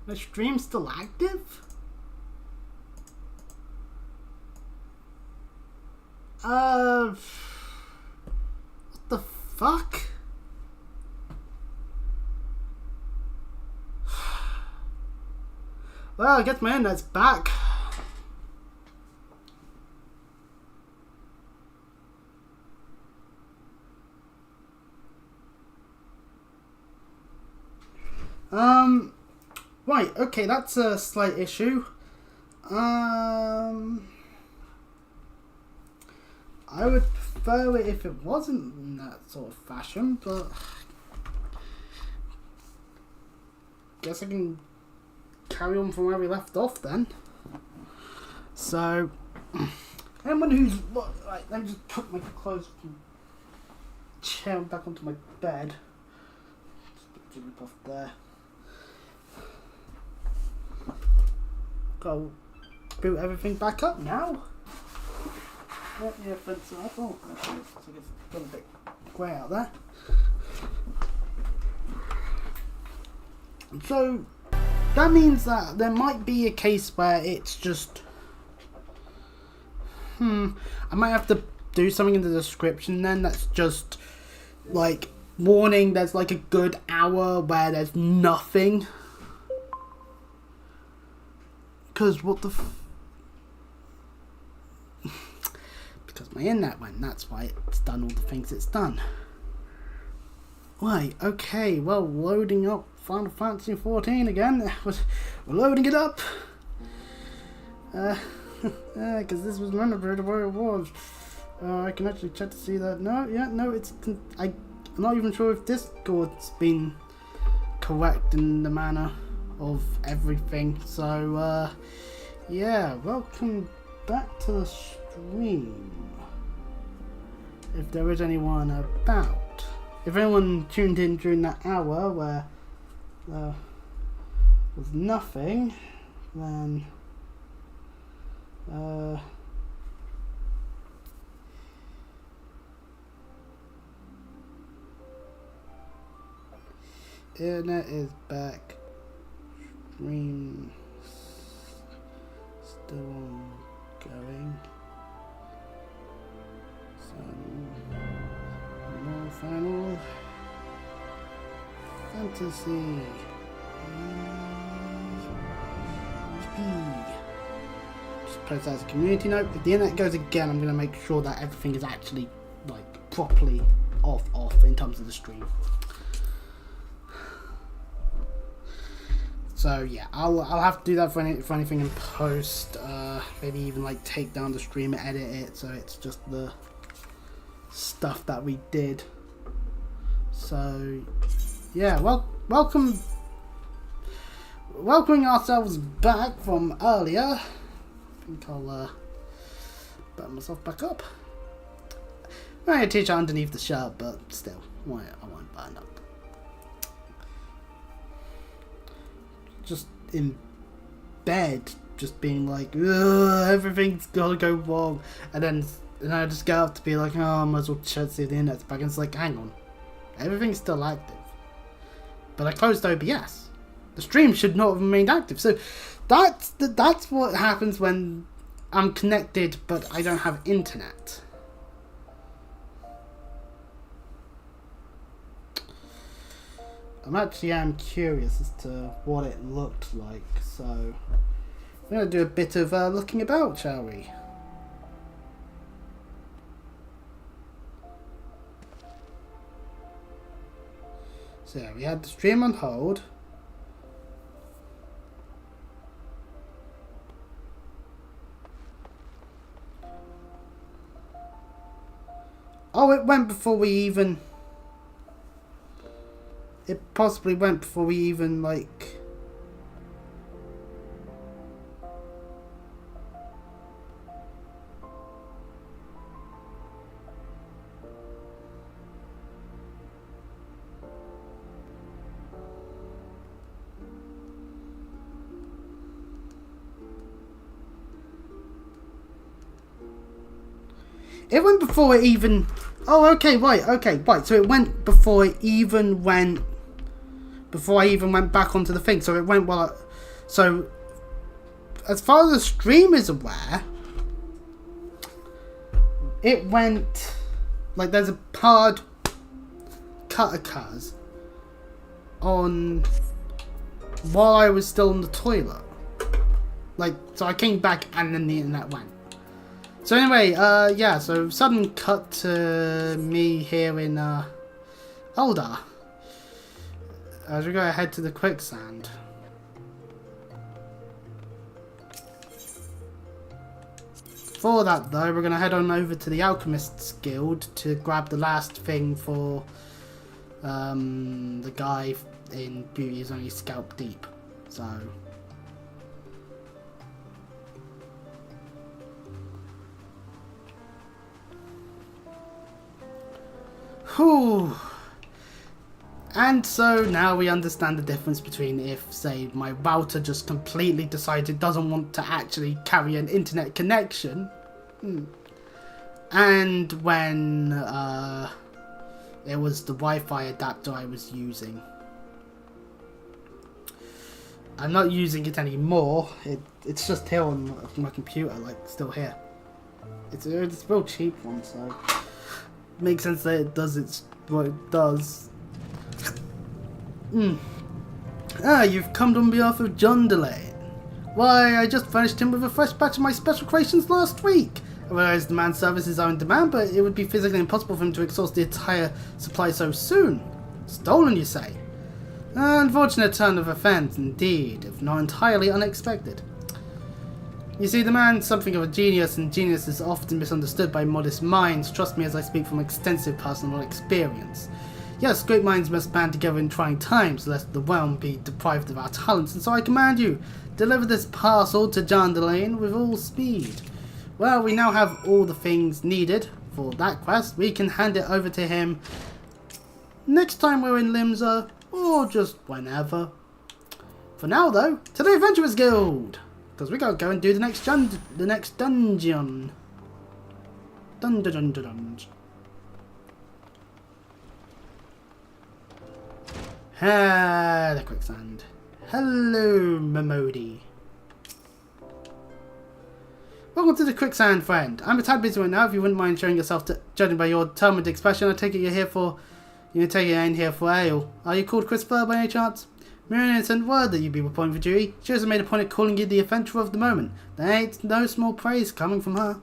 The stream's still active? What the fuck? Well, I guess my internet's back. Right, okay, that's a slight issue. I would prefer it if it wasn't in that sort of fashion, but guess I can carry on from where we left off then. So, anyone who's right, let me just put my clothes from chair back onto my bed. Just put it off there. Go boot everything back up now. Yeah, that's what I thought. It's got a bit grey out there. So that means that there might be a case where it's just I might have to do something in the description then that's just like warning there's like a good hour where there's nothing. Because what the because my internet went, that's why it's done all the things it's done. Right, okay, well, loading up Final Fantasy XIV again. We're loading it up. Because this was remembered where it was. I can actually check to see that. No, I'm not even sure if Discord's been correct in the manner of everything. So, yeah, welcome back to the stream. If there is anyone about. If anyone tuned in during that hour where there was nothing, then internet is back. Stream still going. More Final Fantasy. Just post that as a community note. If the internet goes again, I'm going to make sure that everything is actually like properly off in terms of the stream. So yeah, I'll have to do that for anything in post. Maybe even like take down the stream and edit it so it's just the stuff that we did. So yeah, well, welcoming ourselves back from earlier. I think I'll put myself back up. I'm going to teach underneath the shirt, but still, I won't burn up. Just in bed, just being like, everything's gotta go wrong, and then I just get up to be like, oh, I might as well check see if the internet's back, and it's like, hang on, everything's still active, but I closed OBS. The stream should not have remained active. So that's what happens when I'm connected but I don't have internet. I'm curious as to what it looked like, so we're going to do a bit of looking about, shall we? So we had the stream on hold. Oh, it went before we even... It possibly went before we even, like... It went before it even... Oh, okay, right. So it went before it even went before I even went back onto the thing. So it went while so as far as the stream is aware, it went like there's a hard cut occurs on while I was still on the toilet. Like, so I came back and then the internet went. So anyway, yeah, so sudden cut to me here in Eldar as we go ahead to the quicksand. For that though, we're going to head on over to the Alchemist's Guild to grab the last thing for the guy in Beauty is Only Scalp Deep. So whew. And so now we understand the difference between if, say, my router just completely decided it doesn't want to actually carry an internet connection, and when it was the Wi-Fi adapter I was using. I'm not using it anymore. It's just here on my computer, like still here. It's a real cheap one, so it makes sense that it does what it does. Ah, you've come on behalf of John Delane. Why, I just furnished him with a fresh batch of my special creations last week. I realize the man's services are in demand, but it would be physically impossible for him to exhaust the entire supply so soon. Stolen, you say? An unfortunate turn of events, indeed, if not entirely unexpected. You see, the man's something of a genius, and genius is often misunderstood by modest minds. Trust me as I speak from extensive personal experience. Yes, great minds must band together in trying times, lest the realm be deprived of our talents, and so I command you, deliver this parcel to John Delane with all speed. Well, we now have all the things needed for that quest. We can hand it over to him next time we're in Limsa, or just whenever. For now, though, to the Adventurers Guild, because we gotta go and do the next dungeon. Ah, the quicksand. Hello, Momodi. Welcome to the quicksand, friend. I'm a tad busy right now. If you wouldn't mind showing yourself, judging by your determined expression, I take it you're here for. You take it in here for ale. Are you called Christopher by any chance? Miriam sent word that you'd be reporting for duty. She also made a point of calling you the adventurer of the moment. There ain't no small praise coming from her.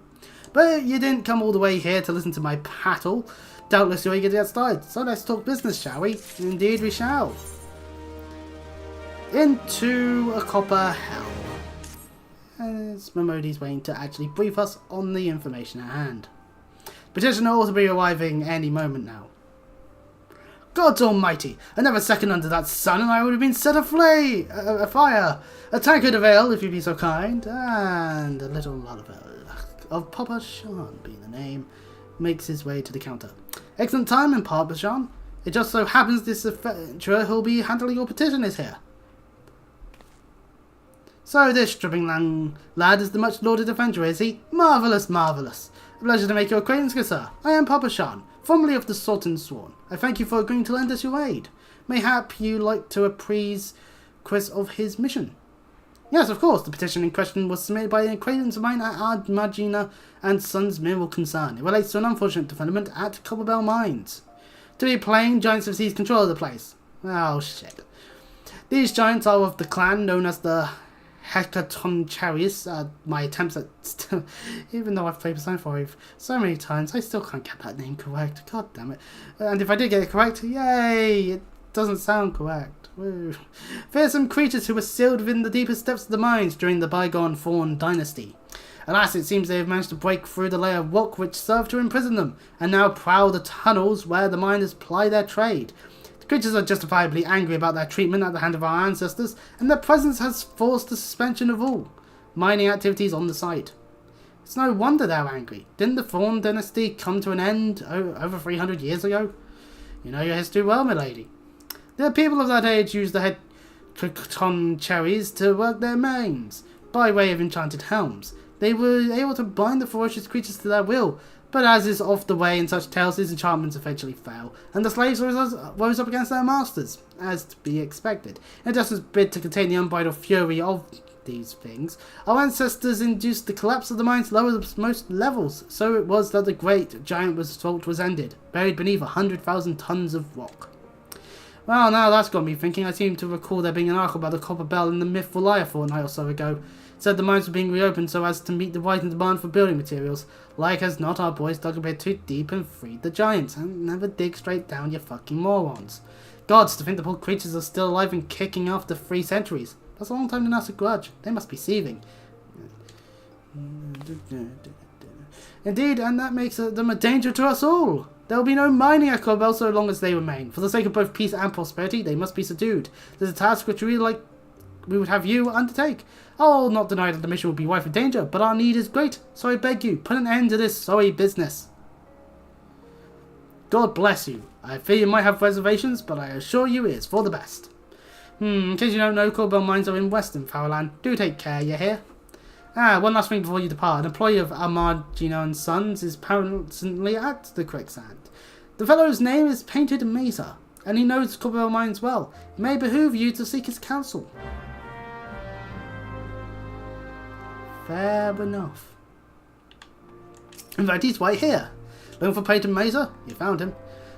But you didn't come all the way here to listen to my prattle. Doubtless you're eager to get started, so let's talk business, shall we? Indeed we shall. Into a copper hell. As Momodi's waiting to actually brief us on the information at hand. Petitioner ought to be arriving any moment now. Gods almighty! Another second under that sun and I would have been set afire. A tankard of ale, if you'd be so kind, and a little lullaby of Papa Sean being the name, makes his way to the counter. Excellent time, Papa Sean. It just so happens this adventurer who'll be handling your petition is here. So this stripping lad is the much lauded adventurer, is he? Marvellous, marvellous. A pleasure to make your acquaintance, good sir. I am Papa Sean, formerly of the Sultan Sworn. I thank you for agreeing to lend us your aid. Mayhap you like to apprise Chris of his mission. Yes, of course. The petition in question was submitted by an acquaintance of mine at Ardmagina and Sons Mineral Concern. It relates to an unfortunate development at Copperbell Mines. To be plain, giants have seized control of the place. Oh, shit. These giants are of the clan known as the Hecatoncheires. My attempts at even though I've played Persona 5 so many times, I still can't get that name correct. God damn it. And if I did get it correct, yay! It doesn't sound correct. Woo. Fearsome creatures who were sealed within the deepest depths of the mines during the bygone Fawn dynasty. Alas, it seems they have managed to break through the layer of rock which served to imprison them, and now prowl the tunnels where the miners ply their trade. The creatures are justifiably angry about their treatment at the hand of our ancestors, and their presence has forced the suspension of all mining activities on the site. It's no wonder they're angry. Didn't the Fawn dynasty come to an end over 300 years ago? You know your history well, milady. The people of that age used the Hecatoncheires to work their mines by way of enchanted helms. They were able to bind the ferocious creatures to their will, But as is oft the way in such tales, his enchantments eventually fail, and the slaves rose up against their masters, as to be expected. In a desperate bid to contain the unbridled fury of these things, our ancestors induced the collapse of the mines lower the most levels. So it was that the great giant assault was ended, buried beneath 100,000 tons of rock. Well, now that's got me thinking. I seem to recall there being an article about the copper bell in the mythful Liar a fortnight or so ago. It said the mines were being reopened so as to meet the rising demand for building materials. Like as not, our boys dug a bit too deep and freed the giants. And never dig straight down, you fucking morons. Gods, to think the poor creatures are still alive and kicking after 3 centuries. That's a long time to nurse a grudge. They must be seething. Indeed, and that makes them a danger to us all. There will be no mining at Corbel so long as they remain. For the sake of both peace and prosperity, they must be subdued. There's a task which we would have you undertake. I'll not deny that the mission will be rife with danger, but our need is great, so I beg you, put an end to this sorry business. God bless you. I fear you might have reservations, but I assure you it is for the best. In case you don't know, Corbel mines are in Western Fowland. Do take care, you hear? One last thing before you depart. An employee of Amargino and Sons is apparently at the quicksand. The fellow's name is Painted Mesa, and he knows Corbel mines well. It may behoove you to seek his counsel. Fair enough. In fact, he's right here. Looking for Painted Mesa? You found him.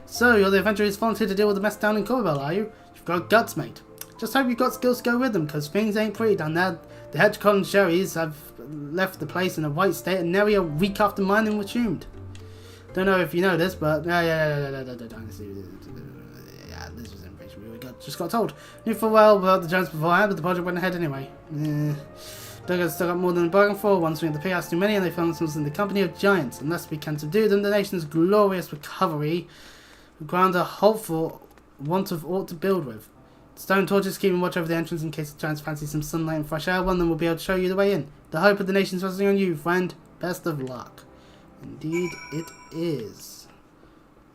So, you're the adventurer who's volunteered to deal with the mess down in Corbel, are you? You've got guts, mate. Just hope you've got skills to go with them, because things ain't pretty down there. The hedgehog sherries have left the place in a white state and nearly a week after mining resumed. Don't know if you know this, but yeah, this was information we just got told. Knew full well about the giants beforehand, but the project went ahead anyway. Duggars still got more than a bargain for. One swing of the pig has too many, and they found themselves in the company of giants. Unless we can subdue them, the nation's glorious recovery will ground a halt for want of aught to build with. Stone torches keeping watch over the entrance in case the giants fancy some sunlight and fresh air. One of them will be able to show you the way in. The hope of the nation's resting on you, friend. Best of luck. Indeed it is.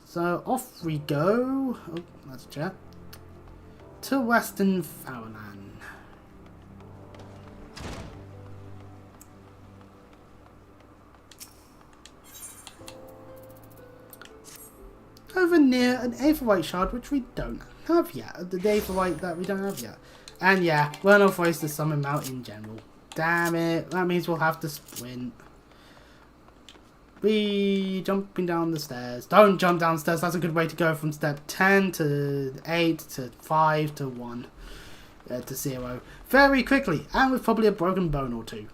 So off we go. Oh, that's a chair. To Western Fowland. Over near an Aetherite shard, which we don't have yet. The Aetherite that we don't have yet. And yeah, we're not forced to summon out in general. Damn it. That means we'll have to sprint. We jumping down the stairs. Don't jump downstairs. That's a good way to go from step 10 to 8 to 5 to 1 to 0 very quickly, and with probably a broken bone or two.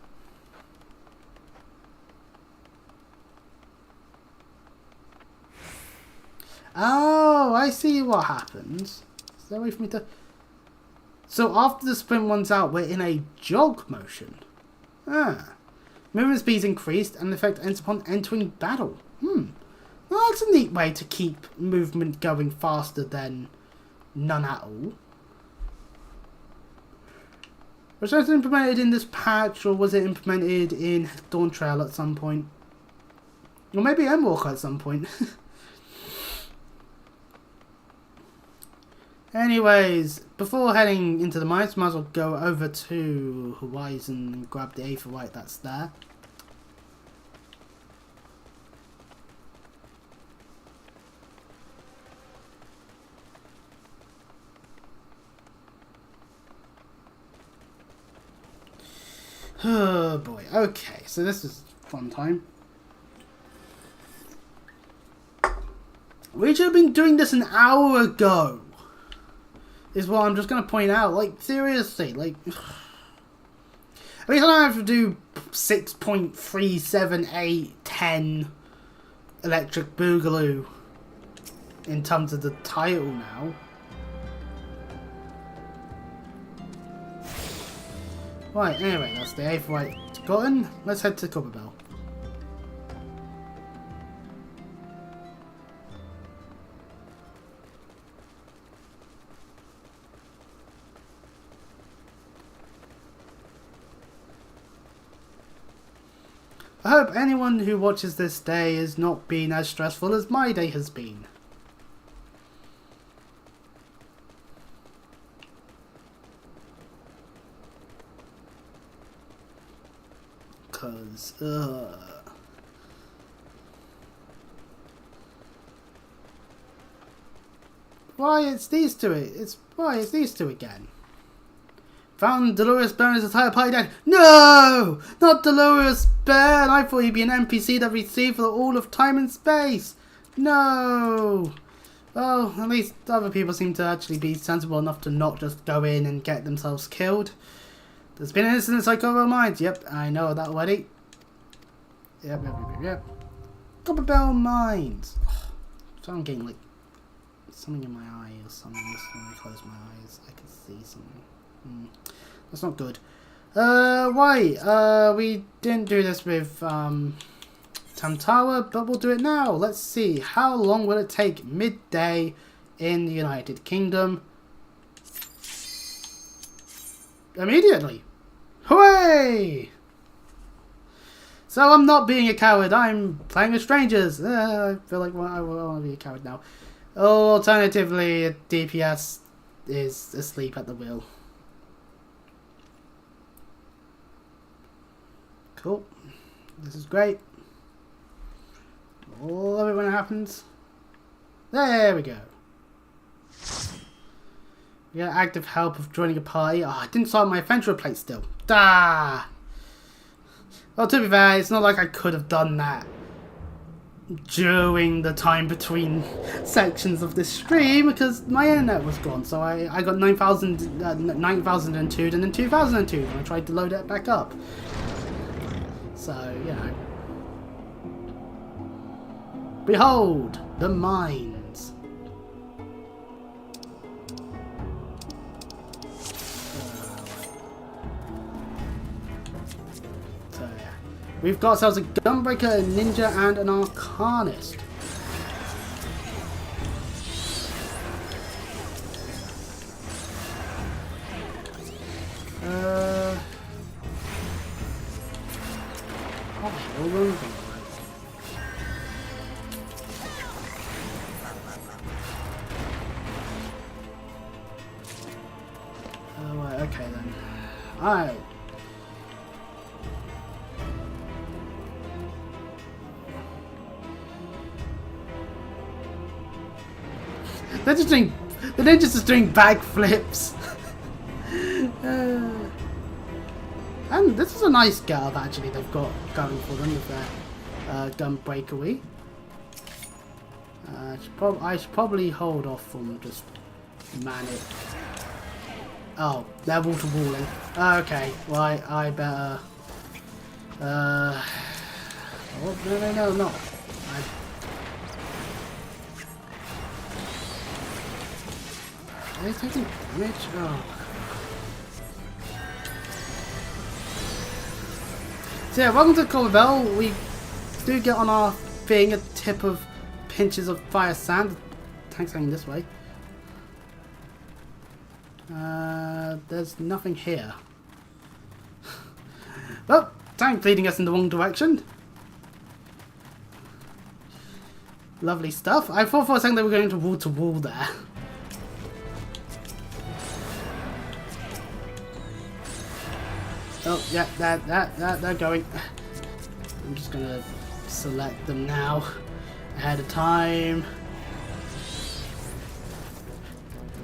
Oh, I see what happens. Is there a way for me to... So after the sprint runs out, we're in a jog motion. Movement speed increased and the effect ends upon entering battle. Well, that's a neat way to keep movement going faster than none at all. Was that implemented in this patch, or was it implemented in Dawn Trail at some point? Or maybe Endwalker at some point. Anyways, before heading into the mines, might as well go over to Horizon and grab the Aetherite that's there. Oh boy, okay, so this is fun time. We should have been doing this an hour ago. Is what I'm just going to point out. Like, seriously, like... At least I don't have to do 6.37810 Electric Boogaloo in terms of the title now. Right, anyway, that's the Aetherite gotten. Let's head to Copperbell. I hope anyone who watches this day has not been as stressful as my day has been. Because, why it's these two. It's these two again. Found Dolores Baron's entire party dead. No! Not Dolores Baron! I thought he'd be an NPC that we see for all of time and space. No! Well, at least other people seem to actually be sensible enough to not just go in and get themselves killed. There's been an incident in Psycho Mines. Yep, I know that already. Yep. Copperbell Mines. Oh, so I'm getting like something in my eye or something. Just when I close my eyes, I can see something. That's not good. Why? We didn't do this with Tamtawa, but we'll do it now. Let's see. How long will it take midday in the United Kingdom? Immediately. Hooray! So I'm not being a coward. I'm playing with strangers. I feel like I want to be a coward now. Alternatively, a DPS is asleep at the wheel. Cool. This is great. Love it when it happens. There we go. We got active help of joining a party. Oh, I didn't start my adventure plate still. Ah. Well, to be fair, it's not like I could have done that during the time between sections of this stream because my internet was gone. So I got 9,002 and then 2002 and I tried to load it back up. So, you know. Behold, the mines. So, yeah. We've got ourselves a Gunbreaker, a Ninja, and an Arcanist. Okay then. Alright. They're just doing. The ninjas just doing backflips. And this is a nice getup actually they've got going for them with their gun breakaway. I should probably hold off from just manic. Oh, they're water walling. Okay, well I better. Oh no. Are they taking damage? Oh. So yeah, welcome to Copperbell. We do get on our thing a tip of pinches of fire sand. Tank's going this way. There's nothing here. Well, tank leading us in the wrong direction. Lovely stuff. I thought for a second they were going to wall there. Oh, yeah, they're going. I'm just gonna select them now, ahead of time.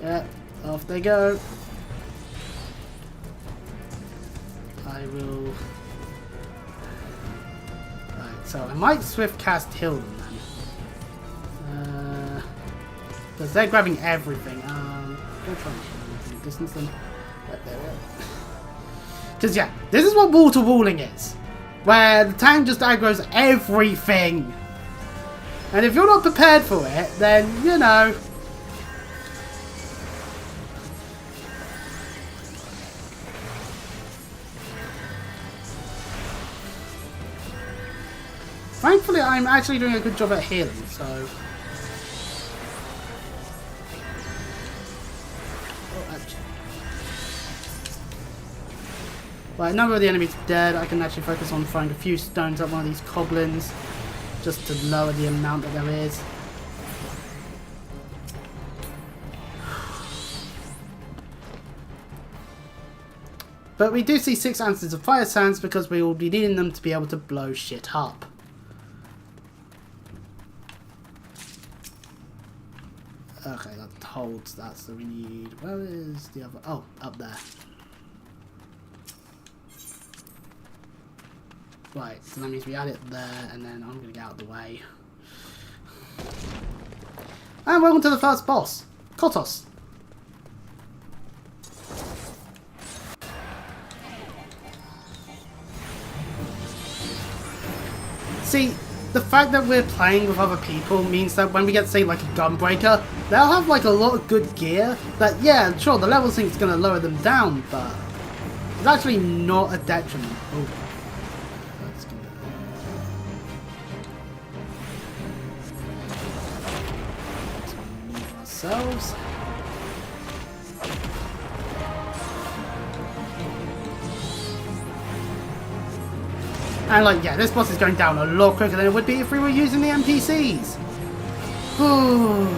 Yeah, off they go. I will. Right, so I might swift cast heal them then. Because they're grabbing everything. Don't try and distance them. Right there we go. Because yeah, this is what water walling is. Where the tank just aggroes everything. And if you're not prepared for it, then, you know. Thankfully, I'm actually doing a good job at healing, so. Right, a number of the enemies are dead. I can actually focus on throwing a few stones at one of these goblins just to lower the amount that there is. But we do see 6 ounces of fire sands because we will be needing them to be able to blow shit up. Okay, that holds that, so we need... Where is the other... Oh, up there. Right, so that means we add it there, and then I'm going to get out of the way. And welcome to the first boss, Kotos. See, the fact that we're playing with other people means that when we get, say, like a Gunbreaker, they'll have like a lot of good gear that, yeah, sure, the level sync's going to lower them down, but it's actually not a detriment. Oh. Ourselves. And like, yeah, this boss is going down a lot quicker than it would be if we were using the NPCs. Ooh.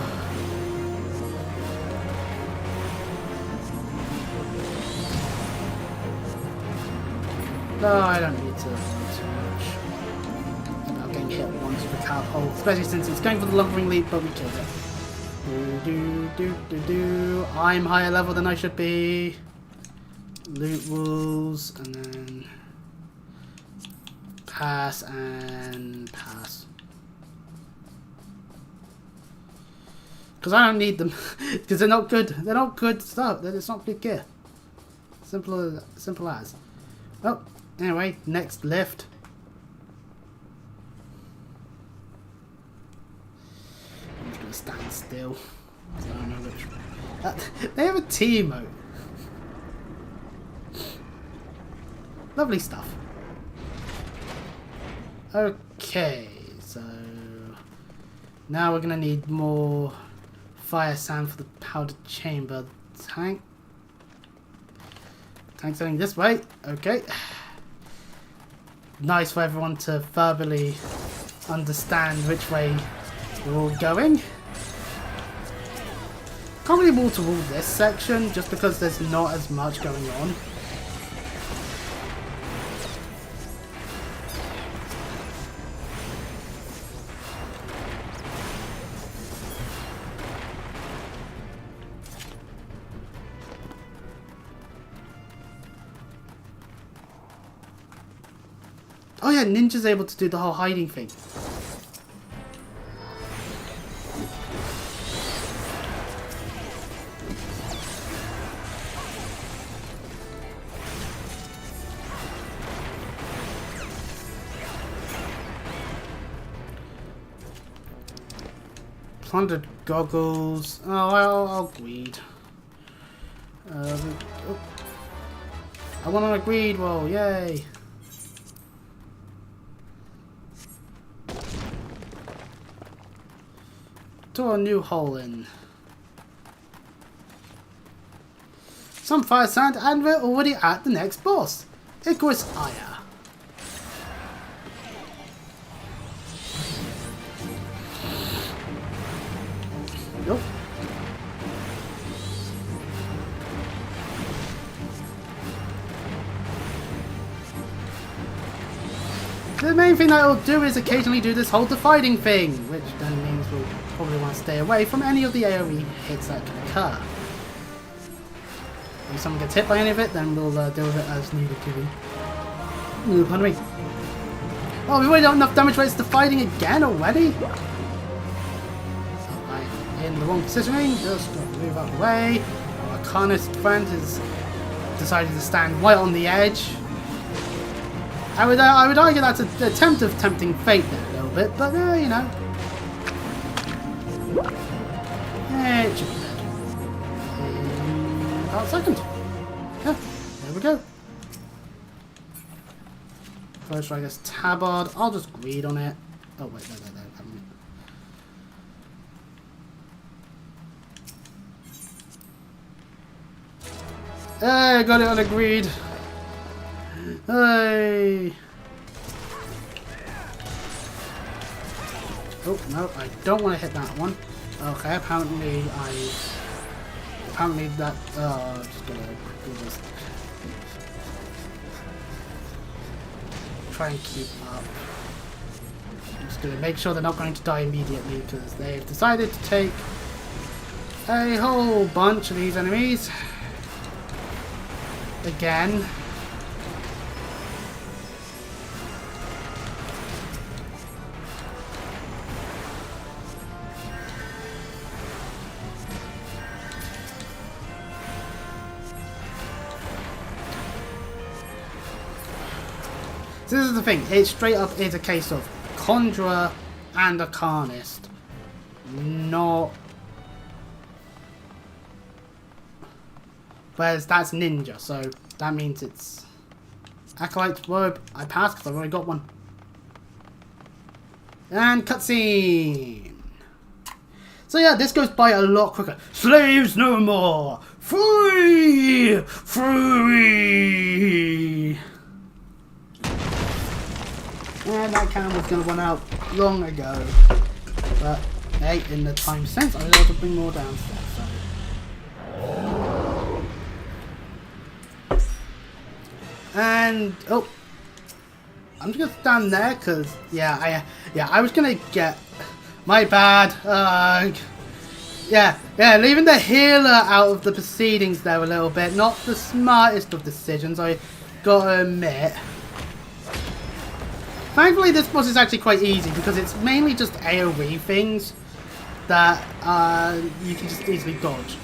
No, I don't need to worry too much about getting hit once with a catapult, especially since it's going for the lumbering leap, but we killed it. I'm higher level than I should be. Loot rules, and then pass and pass. Because I don't need them. Because they're not good. They're not good stuff. It's not good gear. Simple as. Oh, anyway, next lift. I'm just gonna stand still. So I don't know which. They have a T emote. Lovely stuff. Okay, so now we're gonna need more fire sand for the powder chamber tank. Tank's heading this way. Okay. Nice for everyone to verbally understand which way we're all going. Can't really wall to wall this section just because there's not as much going on. Oh yeah, Ninja's able to do the whole hiding thing. Plundered goggles. Oh, I'll greed. Oh. I want on a greed roll, yay! To a new hole in. Some fire sand, and we're already at the next boss, Icarus Aya. Nope. The main thing that it'll do is occasionally do this whole dividing thing, which then means we'll probably want to stay away from any of the AoE hits that can occur. If someone gets hit by any of it, then we'll deal with it as needed to be. Ooh, pardon me. Oh, we've already done enough damage for it's dividing again already? I'm in the wrong positioning, just move out of the way. Our Arcanist friend has decided to stand right on the edge. I would argue that's an attempt of tempting fate there a little bit, but you know. It should be dead. In about a second. Yeah, there we go. First try this tabard. I'll just greed on it. Oh wait, there. Hey, got it on a greed. Hey. Oh no, I don't want to hit that one. Okay, apparently that. I'm just gonna quickly just try and keep up. I'm just gonna make sure they're not going to die immediately because they've decided to take a whole bunch of these enemies. Again. So this is the thing, it straight up is a case of Conjurer and Arcanist. Not... Whereas that's Ninja, so that means it's... Acolyte Robe, I passed because I've already got one. And cutscene! So yeah, this goes by a lot quicker. Slaves no more! Free! Free! And that cannon was going to run out long ago. But, hey, in the time since, I was able to bring more downstairs. So. And, oh. I'm just going to stand there, because, I was going to get... My bad. Leaving the healer out of the proceedings there a little bit. Not the smartest of decisions, I gotta admit. Thankfully, this boss is actually quite easy because it's mainly just AoE things that you can just easily dodge.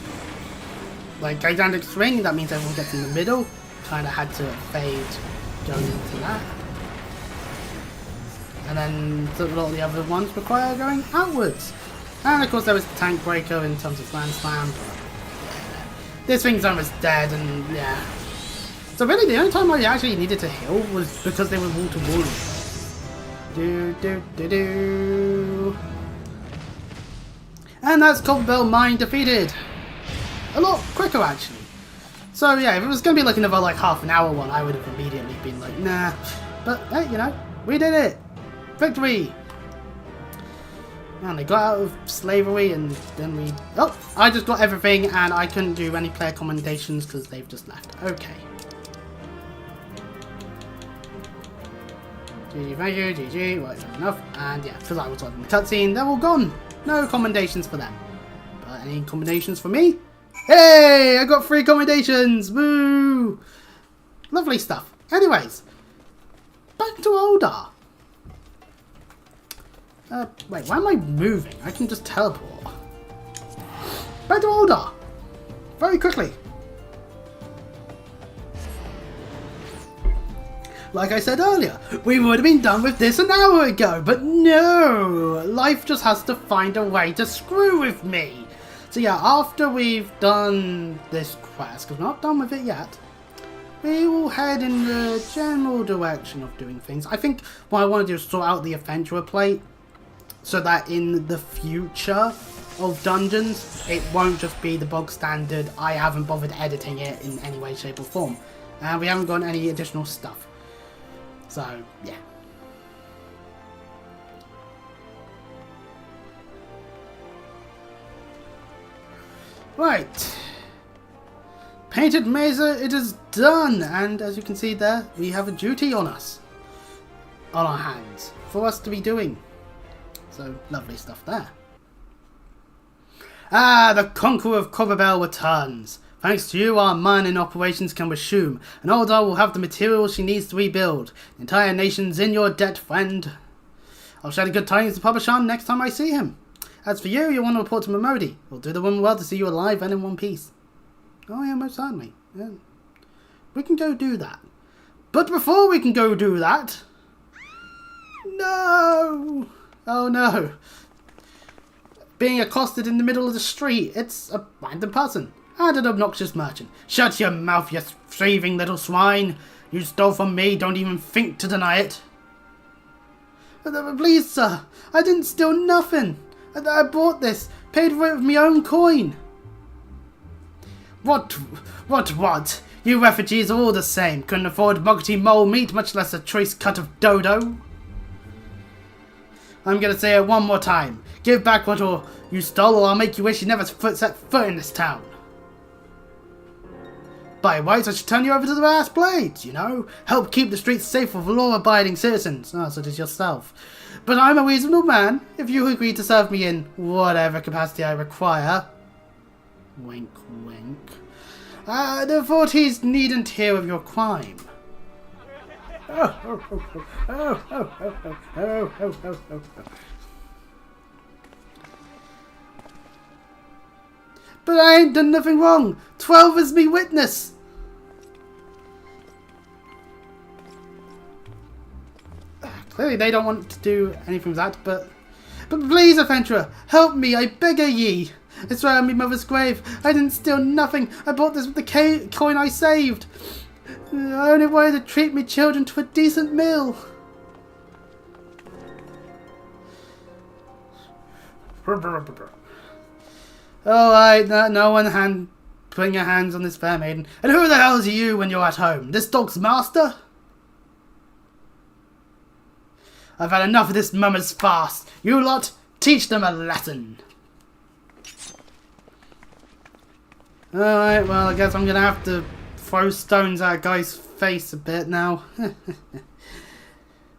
Like gigantic swing, that means everyone gets in the middle. Kind of had to fade going into that. And then a lot of the other ones require going outwards. And of course there was the tank breaker in terms of Grand Slam. This thing's almost dead and yeah. So really the only time I actually needed to heal was because they were wall to wall. And that's Copperbell Mine defeated. A lot quicker actually. So yeah, if it was going to be like another like half an hour one, I would have immediately been like, nah. But hey, you know, we did it. Victory! And they got out of slavery and then we... Oh! I just got everything and I couldn't do any player commendations because they've just left. Okay. GG, thank you, GG, right, enough. And yeah, because I was on the cutscene, they're all gone. No commendations for them. But any commendations for me? Hey! I got 3 commendations! Woo! Lovely stuff. Anyways. Back to Oldar. Wait, why am I moving? I can just teleport. Back to Oldar! Very quickly. Like I said earlier, we would have been done with this an hour ago, but no! Life just has to find a way to screw with me. So yeah, after we've done this quest, because we're not done with it yet, we will head in the general direction of doing things. I think what I want to do is sort out the Adventurer plate, so that in the future of dungeons, it won't just be the bog standard, I haven't bothered editing it in any way, shape or form. And we haven't got any additional stuff. So, yeah. Right. Painted Mesa, it is done! And as you can see there, we have a duty on us. On our hands. For us to be doing. So, lovely stuff there. Ah, the Conqueror of Copperbell returns. Thanks to you, our mining operations can resume, and Oldar will have the materials she needs to rebuild. The entire nation's in your debt, friend. I'll share the good tidings to Papa Shan next time I see him. As for you, want to report to Momodi. We'll do the woman well to see you alive and in one piece. Oh yeah, most certainly. Yeah. We can go do that. But before we can go do that... No! Oh no. Being accosted in the middle of the street. It's a random person. And an obnoxious merchant. Shut your mouth, you thieving little swine. You stole from me, don't even think to deny it. Please, sir. I didn't steal nothing. I bought this. Paid for it with my own coin. What? You refugees are all the same. Couldn't afford muggety mole meat, much less a choice cut of dodo. I'm gonna say it one more time. Give back what you stole or I'll make you wish you never set foot in this town. By rights, I should turn you over to the brass blades, you know? Help keep the streets safe for law-abiding citizens, such as yourself. But I'm a reasonable man. If you agree to serve me in whatever capacity I require, Wink, wink. The authorities needn't hear of your crime. But I ain't done nothing wrong. 12 is me witness. Clearly they don't want to do anything with that, but please, adventurer, help me, I beg of ye. I swear on me mother's grave, I didn't steal nothing. I bought this with the coin I saved. I only wanted to treat me children to a decent meal. Alright, no one putting your hands on this fair maiden. And who the hell is you when you're at home? This dog's master? I've had enough of this mummer's farce. You lot, teach them a lesson. Alright, well, I guess I'm going to have to throw stones at a guy's face a bit now.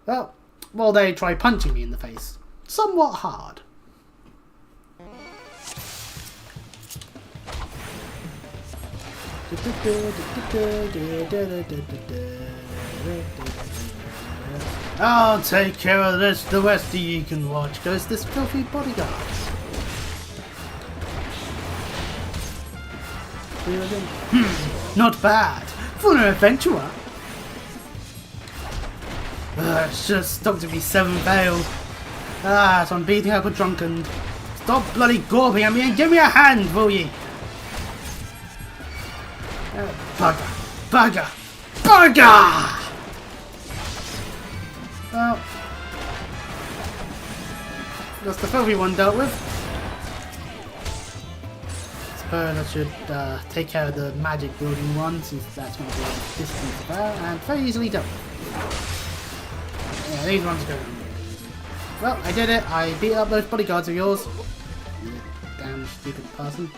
Well, they try punching me in the face. Somewhat hard. I'll take care of this. The rest of you can watch. Goes this filthy bodyguard. Not bad. For an adventurer. Should have stuck to me 7 failed. So I'm beating up a drunken. Stop bloody gawping at me and give me a hand, will ye? Bugger! Bugger! Bugger! Well, that's the filthy one dealt with. Suppose I should take care of the magic building one, since that's going to be a distance there, and very easily done. Yeah, these ones go. Well, I did it. I beat up those bodyguards of yours. You damn stupid person.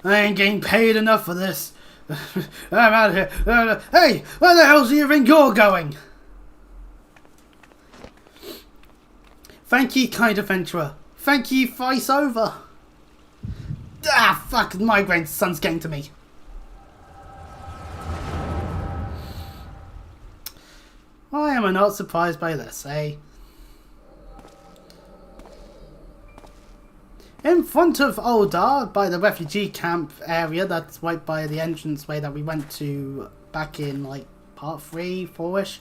I ain't getting paid enough for this. I'm out of here. Hey, where the hell do you think you're going? Thank ye, kind adventurer. Thank ye, thrice over. Ah, fuck, my grandson's getting to me. Why am I not surprised by this, eh? In front of Oldar, by the refugee camp area, that's right by the entranceway that we went to back in, like, part 3, 4-ish.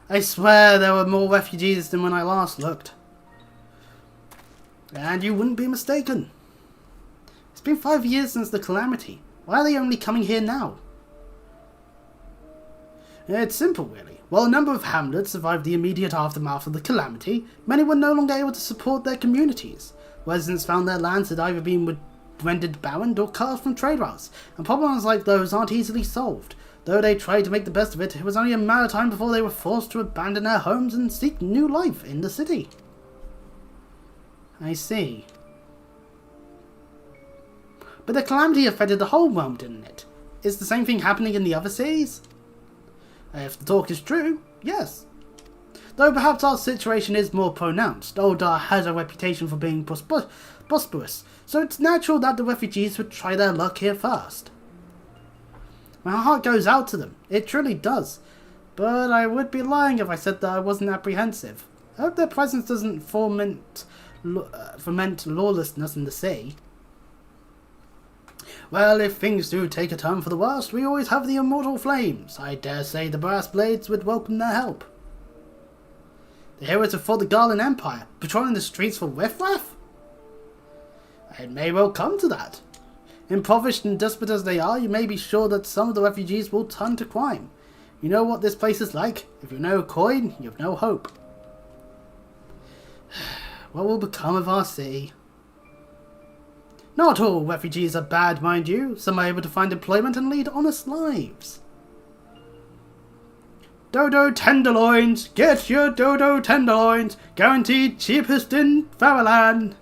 I swear there were more refugees than when I last looked. And you wouldn't be mistaken. It's been 5 years since the calamity. Why are they only coming here now? It's simple, really. While a number of hamlets survived the immediate aftermath of the calamity, many were no longer able to support their communities. Residents found their lands had either been rendered barren or cut off from trade routes, and problems like those aren't easily solved. Though they tried to make the best of it, it was only a matter of time before they were forced to abandon their homes and seek new life in the city. I see. But the calamity affected the whole realm, didn't it? Is the same thing happening in the other cities? If the talk is true, yes. Though perhaps our situation is more pronounced. Oldar has a reputation for being prosperous, so it's natural that the refugees would try their luck here first. My heart goes out to them, it truly does. But I would be lying if I said that I wasn't apprehensive. I hope their presence doesn't foment lawlessness in the sea. Well, if things do take a turn for the worst, we always have the immortal flames. I dare say the brass blades would welcome their help. The heroes have fought the Garland Empire, patrolling the streets for riffraff? It may well come to that. Impoverished and desperate as they are, you may be sure that some of the refugees will turn to crime. You know what this place is like. If you've no coin, you've no hope. What will become of our city? Not all refugees are bad, mind you. Some are able to find employment and lead honest lives. Dodo tenderloins! Get your dodo tenderloins! Guaranteed cheapest in Faralan!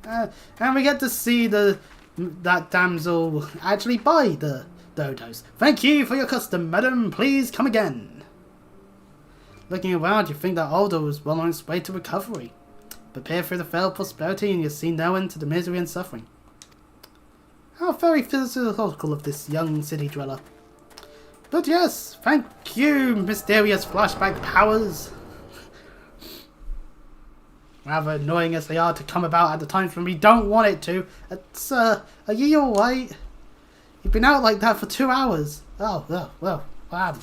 And we get to see that damsel actually buy the dodos. Thank you for your custom, madam. Please come again. Looking around, you think that Aldo is well on its way to recovery. Prepare for the failed prosperity and you'll see no end to the misery and suffering. How very philosophical of this young city dweller. But yes, thank you, mysterious flashback powers. Rather annoying as they are to come about at the times when we don't want it to. Sir, are you alright? You've been out like that for 2 hours. Oh, well, wow.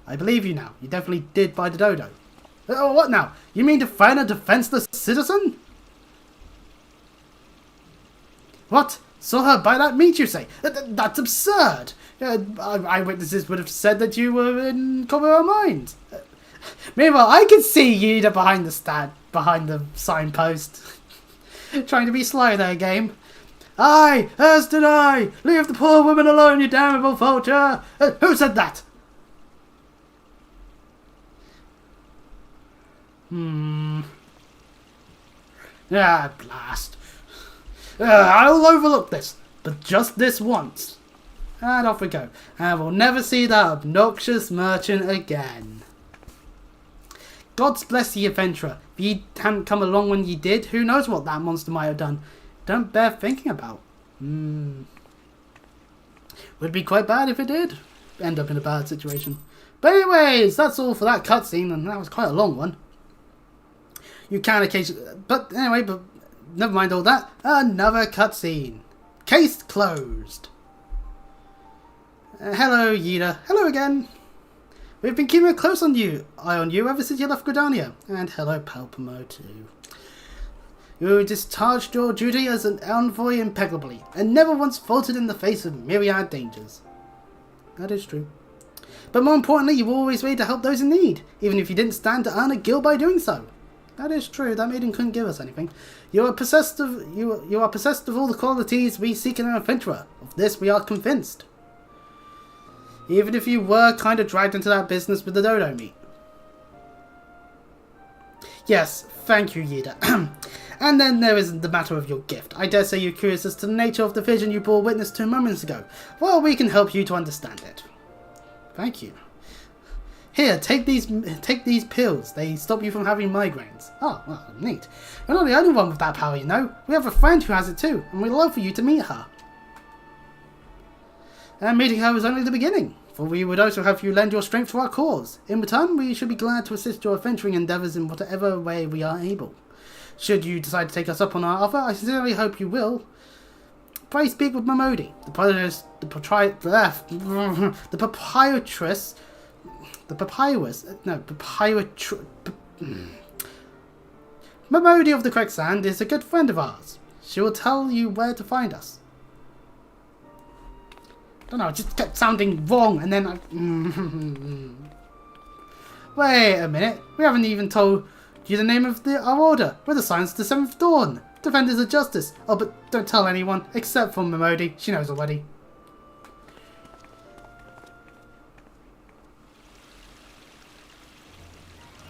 I believe you now. You definitely did buy the dodo. What now? You mean to find a defenseless citizen? What? Saw her buy that meat, you say? That's absurd. Eyewitnesses would have said that you were in cover of minds. Meanwhile, I can see Yida behind the signpost. Trying to be sly there, game. Aye, as did I. Leave the poor woman alone, you damnable vulture. Who said that? Ah, blast. I'll overlook this, but just this once. And off we go. And we'll never see that obnoxious merchant again. God bless the adventurer. If ye hadn't come along when ye did, who knows what that monster might have done. Don't bear thinking about. Would be quite bad if it did end up in a bad situation. But anyways, that's all for that cutscene, and that was quite a long one. You can occasionally... But anyway, never mind all that. Another cutscene. Case closed. Hello, Yida. Hello again. We've been keeping a close eye on you ever since you left Gridania. And hello, Palpamo, too. You discharged your duty as an envoy impeccably, and never once faltered in the face of myriad dangers. That is true. But more importantly, you were always ready to help those in need, even if you didn't stand to earn a guild by doing so. That is true. That maiden couldn't give us anything. You are possessed of all the qualities we seek in an adventurer. Of this we are convinced. Even if you were kind of dragged into that business with the dodo meat. Yes, thank you, Yida. And then there is the matter of your gift. I dare say you're curious as to the nature of the vision you bore witness to moments ago. Well, we can help you to understand it. Thank you. Here, take these pills. They stop you from having migraines. Oh, well, neat. You're not the only one with that power, you know. We have a friend who has it too, and we'd love for you to meet her. And meeting her was only the beginning, for we would also have you lend your strength to our cause. In return, we should be glad to assist your adventuring endeavours in whatever way we are able. Should you decide to take us up on our offer, I sincerely hope you will. Pray speak with Momodi, Momodi of the Quicksand is a good friend of ours. She will tell you where to find us. I don't know, it just kept sounding wrong, and then Wait a minute, we haven't even told you the name of our order. We're the Scions of the Seventh Dawn, Defenders of Justice. Oh, but don't tell anyone, except for Momodi. She knows already.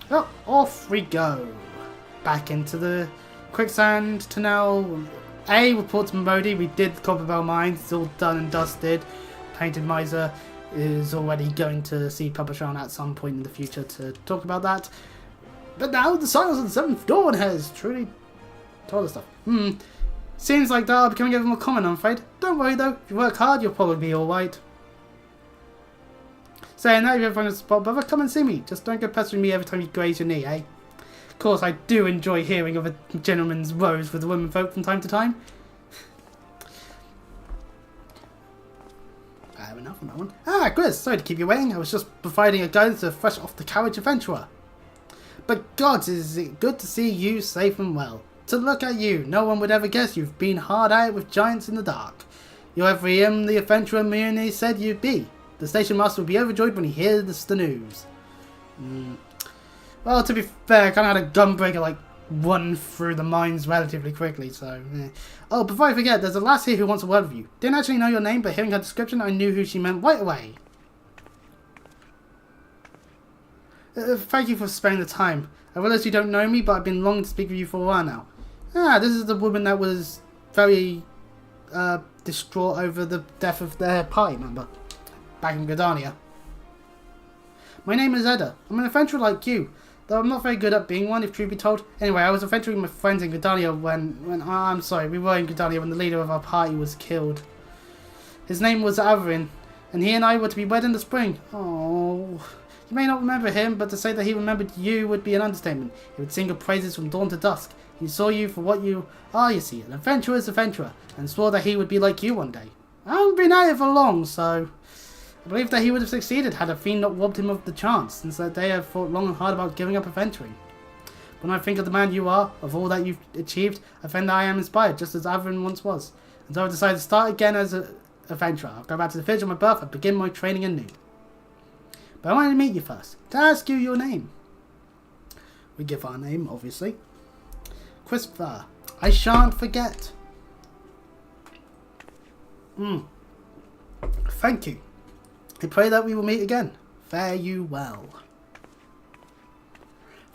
Oh, off we go. Back into the Quicksand Tunnel. Report to Momodi. We did the Copperbell Mines. It's all done and dusted. Painted Miser is already going to see Papa at some point in the future to talk about that. But now the Scions of the Seventh Dawn has truly told us stuff. Seems like they are becoming ever more common, I'm afraid. Don't worry though. If you work hard, you'll probably be alright. Saying that, if you ever find a spot, brother, come and see me. Just don't go pestering me every time you graze your knee, eh? Of course, I do enjoy hearing of a gentleman's woes with the women folk from time to time. Fair enough on that one. Grizz, sorry to keep you waiting. I was just providing a guidance to a fresh off the carriage adventurer. But gods, is it good to see you safe and well. To look at you, no one would ever guess you've been hard at it with giants in the dark. You're every the adventurer Mune said you'd be. The station master will be overjoyed when he hears the news. Well, to be fair, I kind of had a gunbreaker like run through the mines relatively quickly, so... Oh, before I forget, there's a lass here who wants a word with you. Didn't actually know your name, but hearing her description, I knew who she meant right away. Thank you for sparing the time. I realize you don't know me, but I've been longing to speak with you for a while now. This is the woman that was very distraught over the death of their party member back in Gridania. My name is Edda. I'm an adventurer like you, though I'm not very good at being one, if truth be told. Anyway, I was adventuring with my friends in Gridania I'm sorry, we were in Gridania when the leader of our party was killed. His name was Averin, and he and I were to be wed in the spring. Oh, you may not remember him, but to say that he remembered you would be an understatement. He would sing your praises from dawn to dusk. He saw you for what you are, you see, an adventurer's adventurer, and swore that he would be like you one day. I haven't been at it for long, so I believe that he would have succeeded had a fiend not robbed him of the chance. Since that day I've thought long and hard about giving up adventuring. When I think of the man you are, of all that you've achieved, I find that I am inspired, just as Averin once was. And so I've decided to start again as an adventurer. I'll go back to the village of my birth and begin my training anew. But I wanted to meet you first, to ask you your name. We give our name, obviously. Christopher, I shan't forget. Thank you. I pray that we will meet again. Fare you well.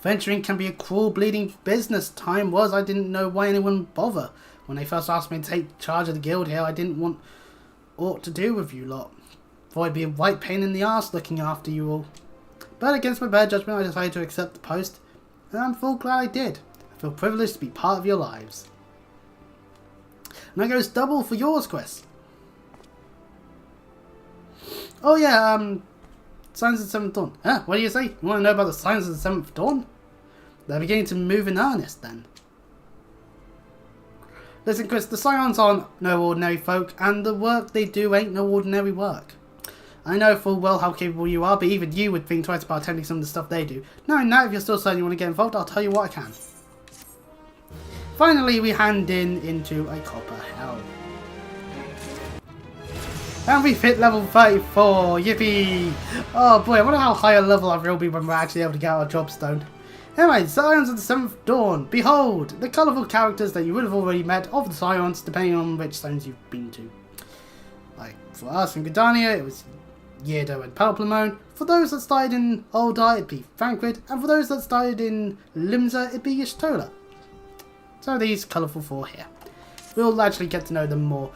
Venturing can be a cruel, bleeding business. Time was I didn't know why anyone would bother. When they first asked me to take charge of the guild here, I didn't want aught to do with you lot. For I'd be a right pain in the arse looking after you all. But against my better judgment, I decided to accept the post, and I'm full glad I did. I feel privileged to be part of your lives. And that goes double for yours, Chris. Oh yeah, Signs of the Seventh Dawn. Huh? What do you say? You want to know about the Signs of the Seventh Dawn? They're beginning to move in earnest, then. Listen, Chris, the Scions aren't no ordinary folk, and the work they do ain't no ordinary work. I know full well how capable you are, but even you would think twice about attempting some of the stuff they do. Knowing that, if you're still certain you want to get involved, I'll tell you what I can. Finally, we hand into a copper helm. And we hit level 34, yippee! Oh boy, I wonder how high a level I will be when we're actually able to get our job stone. Anyway, Scions of the Seventh Dawn. Behold, the colourful characters that you would have already met of the Scions, depending on which zones you've been to. Like, for us in Gridania, it was Yeardo and Palplamone. For those that started in Oldar, it'd be Thancred. And for those that started in Limsa, it'd be Y'shtola. So these colourful four here. We'll actually get to know them more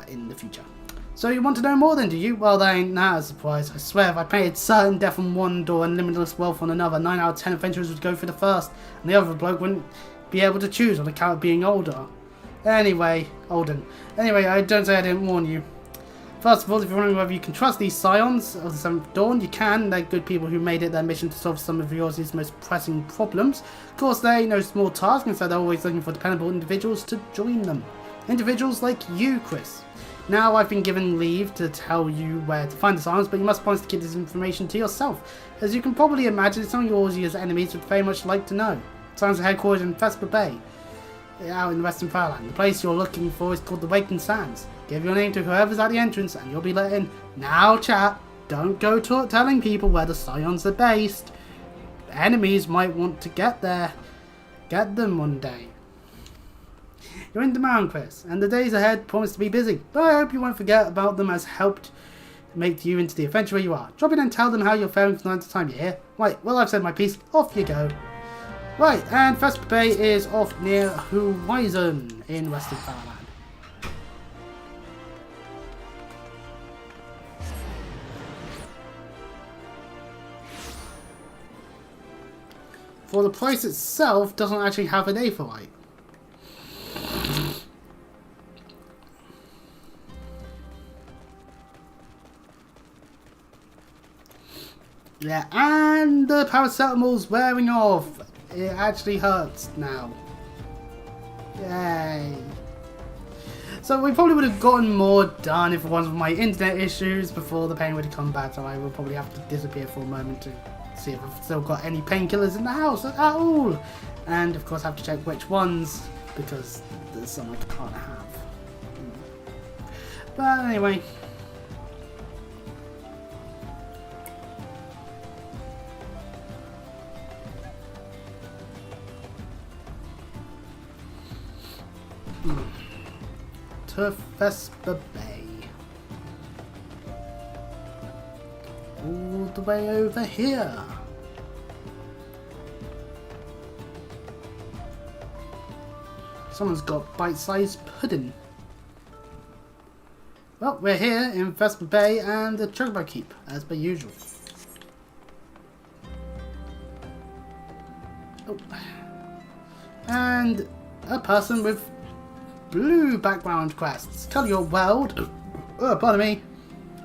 in the future. So you want to know more then, do you? Well, that ain't not a surprise. I swear, if I painted certain death on one door and limitless wealth on another, 9 out of 10 adventurers would go for the first, and the other bloke wouldn't be able to choose on account of being older. Anyway, I don't say I didn't warn you. First of all, if you're wondering whether you can trust these Scions of the Seventh Dawn, you can. They're good people who made it their mission to solve some of yours' most pressing problems. Of course, they ain't no small task, and so they're always looking for dependable individuals to join them. Individuals like you, Chris. Now, I've been given leave to tell you where to find the Scions, but you must promise to keep this information to yourself. As you can probably imagine, some of your Aussia's enemies would very much like to know. Scions are headquartered in Vesper Bay, out in the Western Farland. The place you're looking for is called the Wakened Sands. Give your name to whoever's at the entrance and you'll be let in. Now, chat, don't go telling people where the Scions are based. Enemies might want to get there. Get them one day. You're in demand, Chris, and the days ahead promise to be busy, but I hope you won't forget about them as helped make you into the adventurer you are. Drop in and tell them how you're faring from time to time, you hear? Right, well, I've said my piece. Off you go. Right, and Vesper Bay is off near Horizon in Western Farland. For the price itself doesn't actually have an aetheryte. Yeah, and the paracetamol's wearing off. It actually hurts now. Yay. So we probably would have gotten more done if it wasn't for my internet issues before the pain would have come back, so I will probably have to disappear for a moment to see if I've still got any painkillers in the house at all. And of course I have to check which ones, because there's some I can't have. But anyway. To Vesper Bay. All the way over here. Someone's got bite-sized pudding. Well, we're here in Vesper Bay and the Chocobo Keep, as per usual. Oh. And a person with blue background quests. Color your world. Oh, pardon me.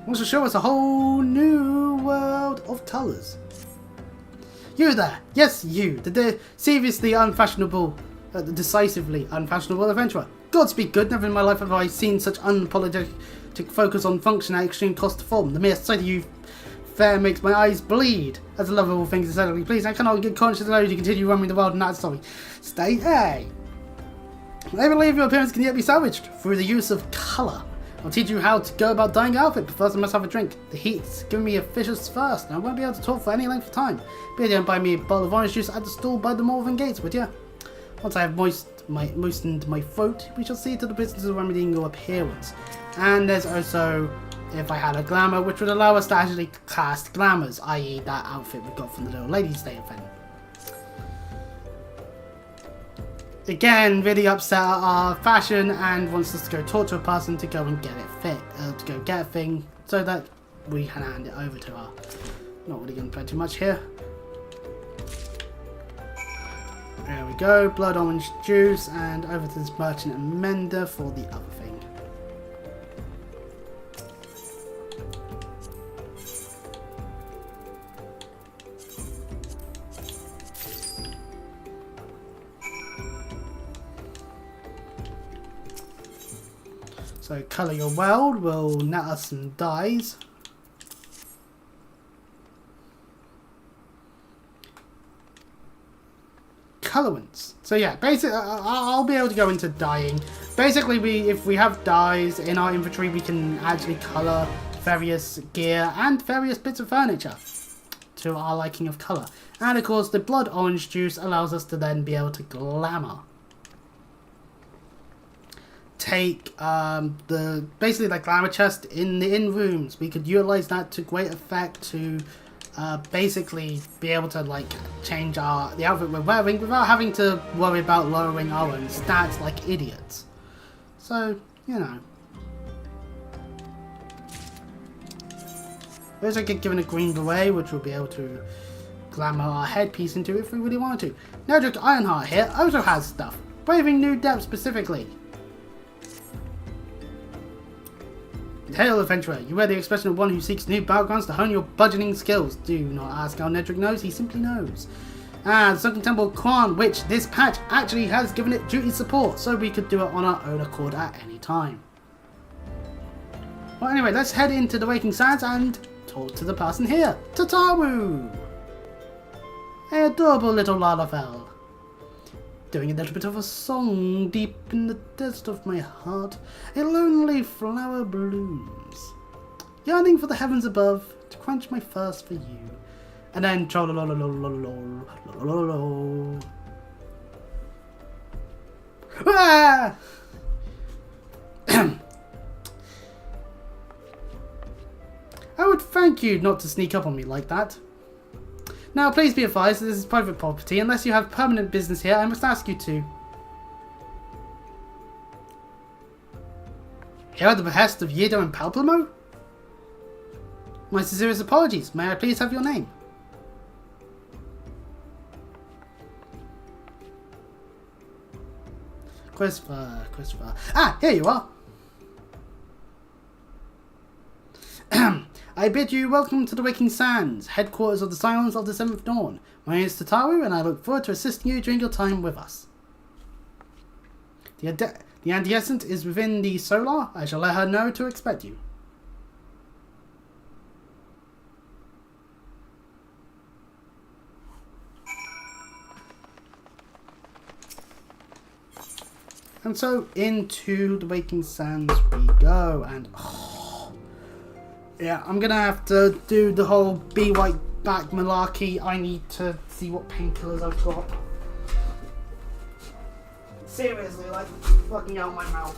Wants to show us a whole new world of colours. You there! Yes, you! The seriously unfashionable, decisively unfashionable adventurer. Godspeed good, never in my life have I seen such unapologetic focus on function at extreme cost to form. The mere sight of you fair makes my eyes bleed. As a lover of all things aesthetically pleasing, I cannot get conscious alone to continue roaming the world in that story. Stay hey! I believe your appearance can yet be salvaged through the use of colour. I'll teach you how to go about dyeing your outfit, but first I must have a drink. The heat's giving me a vicious thirst, and I won't be able to talk for any length of time. Be able to buy me a bottle of orange juice at the stall by the Northern Gates, would ya? Once I have moistened my throat, we shall see to the business of remedying your appearance. And there's also, if I had a glamour, which would allow us to actually cast glamours, i.e. that outfit we got from the Little Ladies' Day event. Again, really upset at our fashion and wants us to go talk to a person to go and get it fit, to go get a thing so that we can hand it over to her. Not really going to play too much here. There we go, blood orange juice, and over to this merchant and mender for the other thing. So colour your world will net us some dyes. Colorants. So yeah, basically I'll be able to go into dyeing. Basically if we have dyes in our inventory, we can actually colour various gear and various bits of furniture to our liking of colour. And of course the blood orange juice allows us to then be able to glamour. Take basically the glamour chest in the inn rooms. We could utilize that to great effect to basically be able to like change the outfit we're wearing without having to worry about lowering our own stats like idiots. So, you know. We also get given a green beret, which we'll be able to glamour our headpiece into if we really want to. Nedrick Ironheart here also has stuff. Braving new depths specifically. Hail, adventurer! You wear the expression of one who seeks new battlegrounds to hone your budgeting skills. Do not ask how Nedrick knows, he simply knows. And the Sunken Temple Quan, which this patch actually has given it duty support, so we could do it on our own accord at any time. Well, anyway, let's head into the Waking Sands and talk to the person here, Tataru! A adorable little Lalafell. Doing a little bit of a song deep in the depths of my heart, a lonely flower blooms, yearning for the heavens above to quench my thirst for you. And then trollololololololololololol. Ah! I would thank you not to sneak up on me like that. Now, please be advised that this is private property. Unless you have permanent business here, I must ask you to. Here at the behest of Yido and Palplamo? My sincerest apologies. May I please have your name? Christopher. Ah, here you are. I bid you welcome to the Waking Sands, headquarters of the Silence of the Seventh Dawn. My name is Tataru, and I look forward to assisting you during your time with us. The Andiescent is within the Solar. I shall let her know to expect you. And so, into the Waking Sands we go, and... yeah, I'm gonna have to do the whole be right back malarkey. I need to see what painkillers I've got. Seriously, like, fucking out my mouth.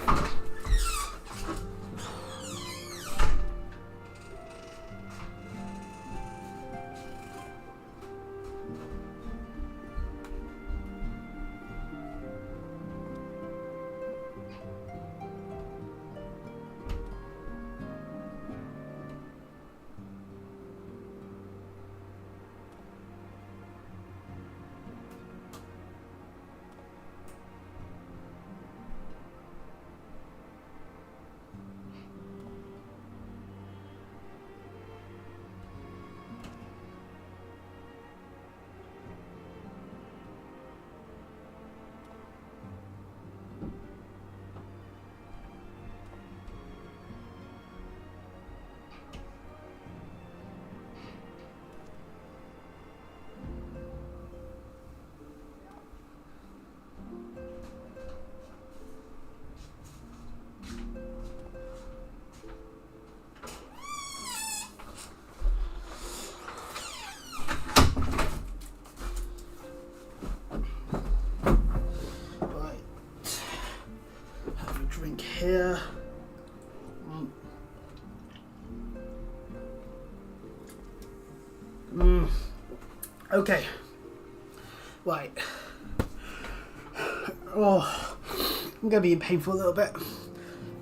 Okay. Right. Oh, I'm gonna be in pain for a little bit.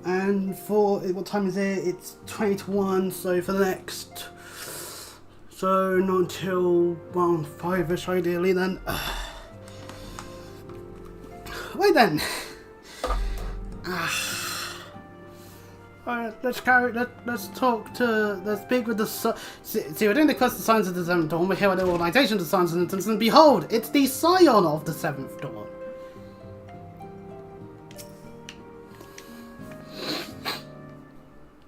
And for what time is it? It's 20 to 1. So for the next, so not until around 5ish ideally. Then. Wait then. Alright, let's speak with the see, we're doing the quest of the Scions of the Seventh Dawn. We're here at the organization of the Scions of the Seventh Dawn, and behold, it's the Scion of the Seventh Dawn.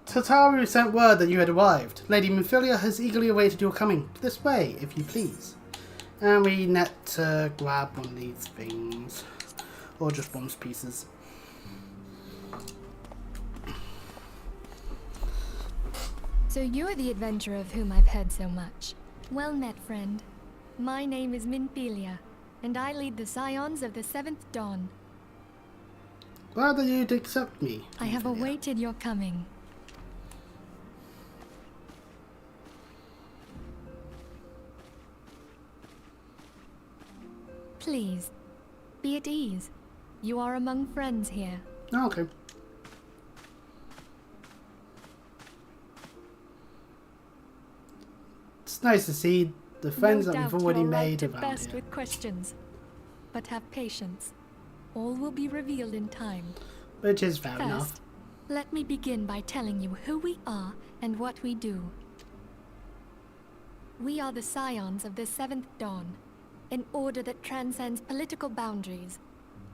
Tataru sent word that you had arrived. Lady Minfilia has eagerly awaited your coming. This way, if you please. And we net to grab one of these things. Or just bronze pieces. So you're the adventurer of whom I've heard so much. Well met, friend. My name is Minfilia, and I lead the Scions of the Seventh Dawn. Glad that you'd accept me. I have awaited your coming. Please, be at ease. You are among friends here. Oh, okay. It's nice to see the friends that we've already made around here. Best with questions, but have patience. All will be revealed in time. Which is fair enough. First, let me begin by telling you who we are and what we do. We are the Scions of the Seventh Dawn, an order that transcends political boundaries.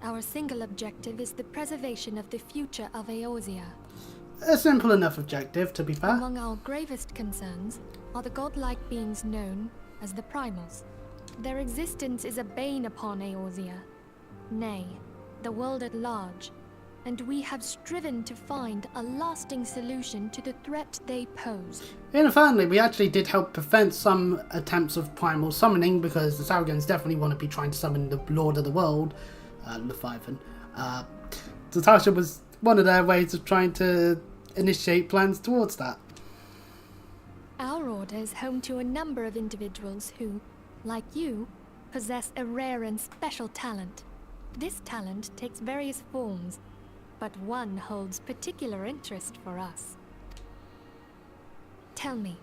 Our single objective is the preservation of the future of Eorzea. A simple enough objective, to be fair. Among our gravest concerns are the godlike beings known as the Primals. Their existence is a bane upon Eorzea, nay, the world at large, and we have striven to find a lasting solution to the threat they pose. Inadvertently, we actually did help prevent some attempts of primal summoning, because the Saurons definitely want to be trying to summon the Lord of the World, Leviathan. Zatasha was one of their ways of trying to initiate plans towards that. Our order is home to a number of individuals who, like you, possess a rare and special talent. This talent takes various forms, but one holds particular interest for us. Tell me,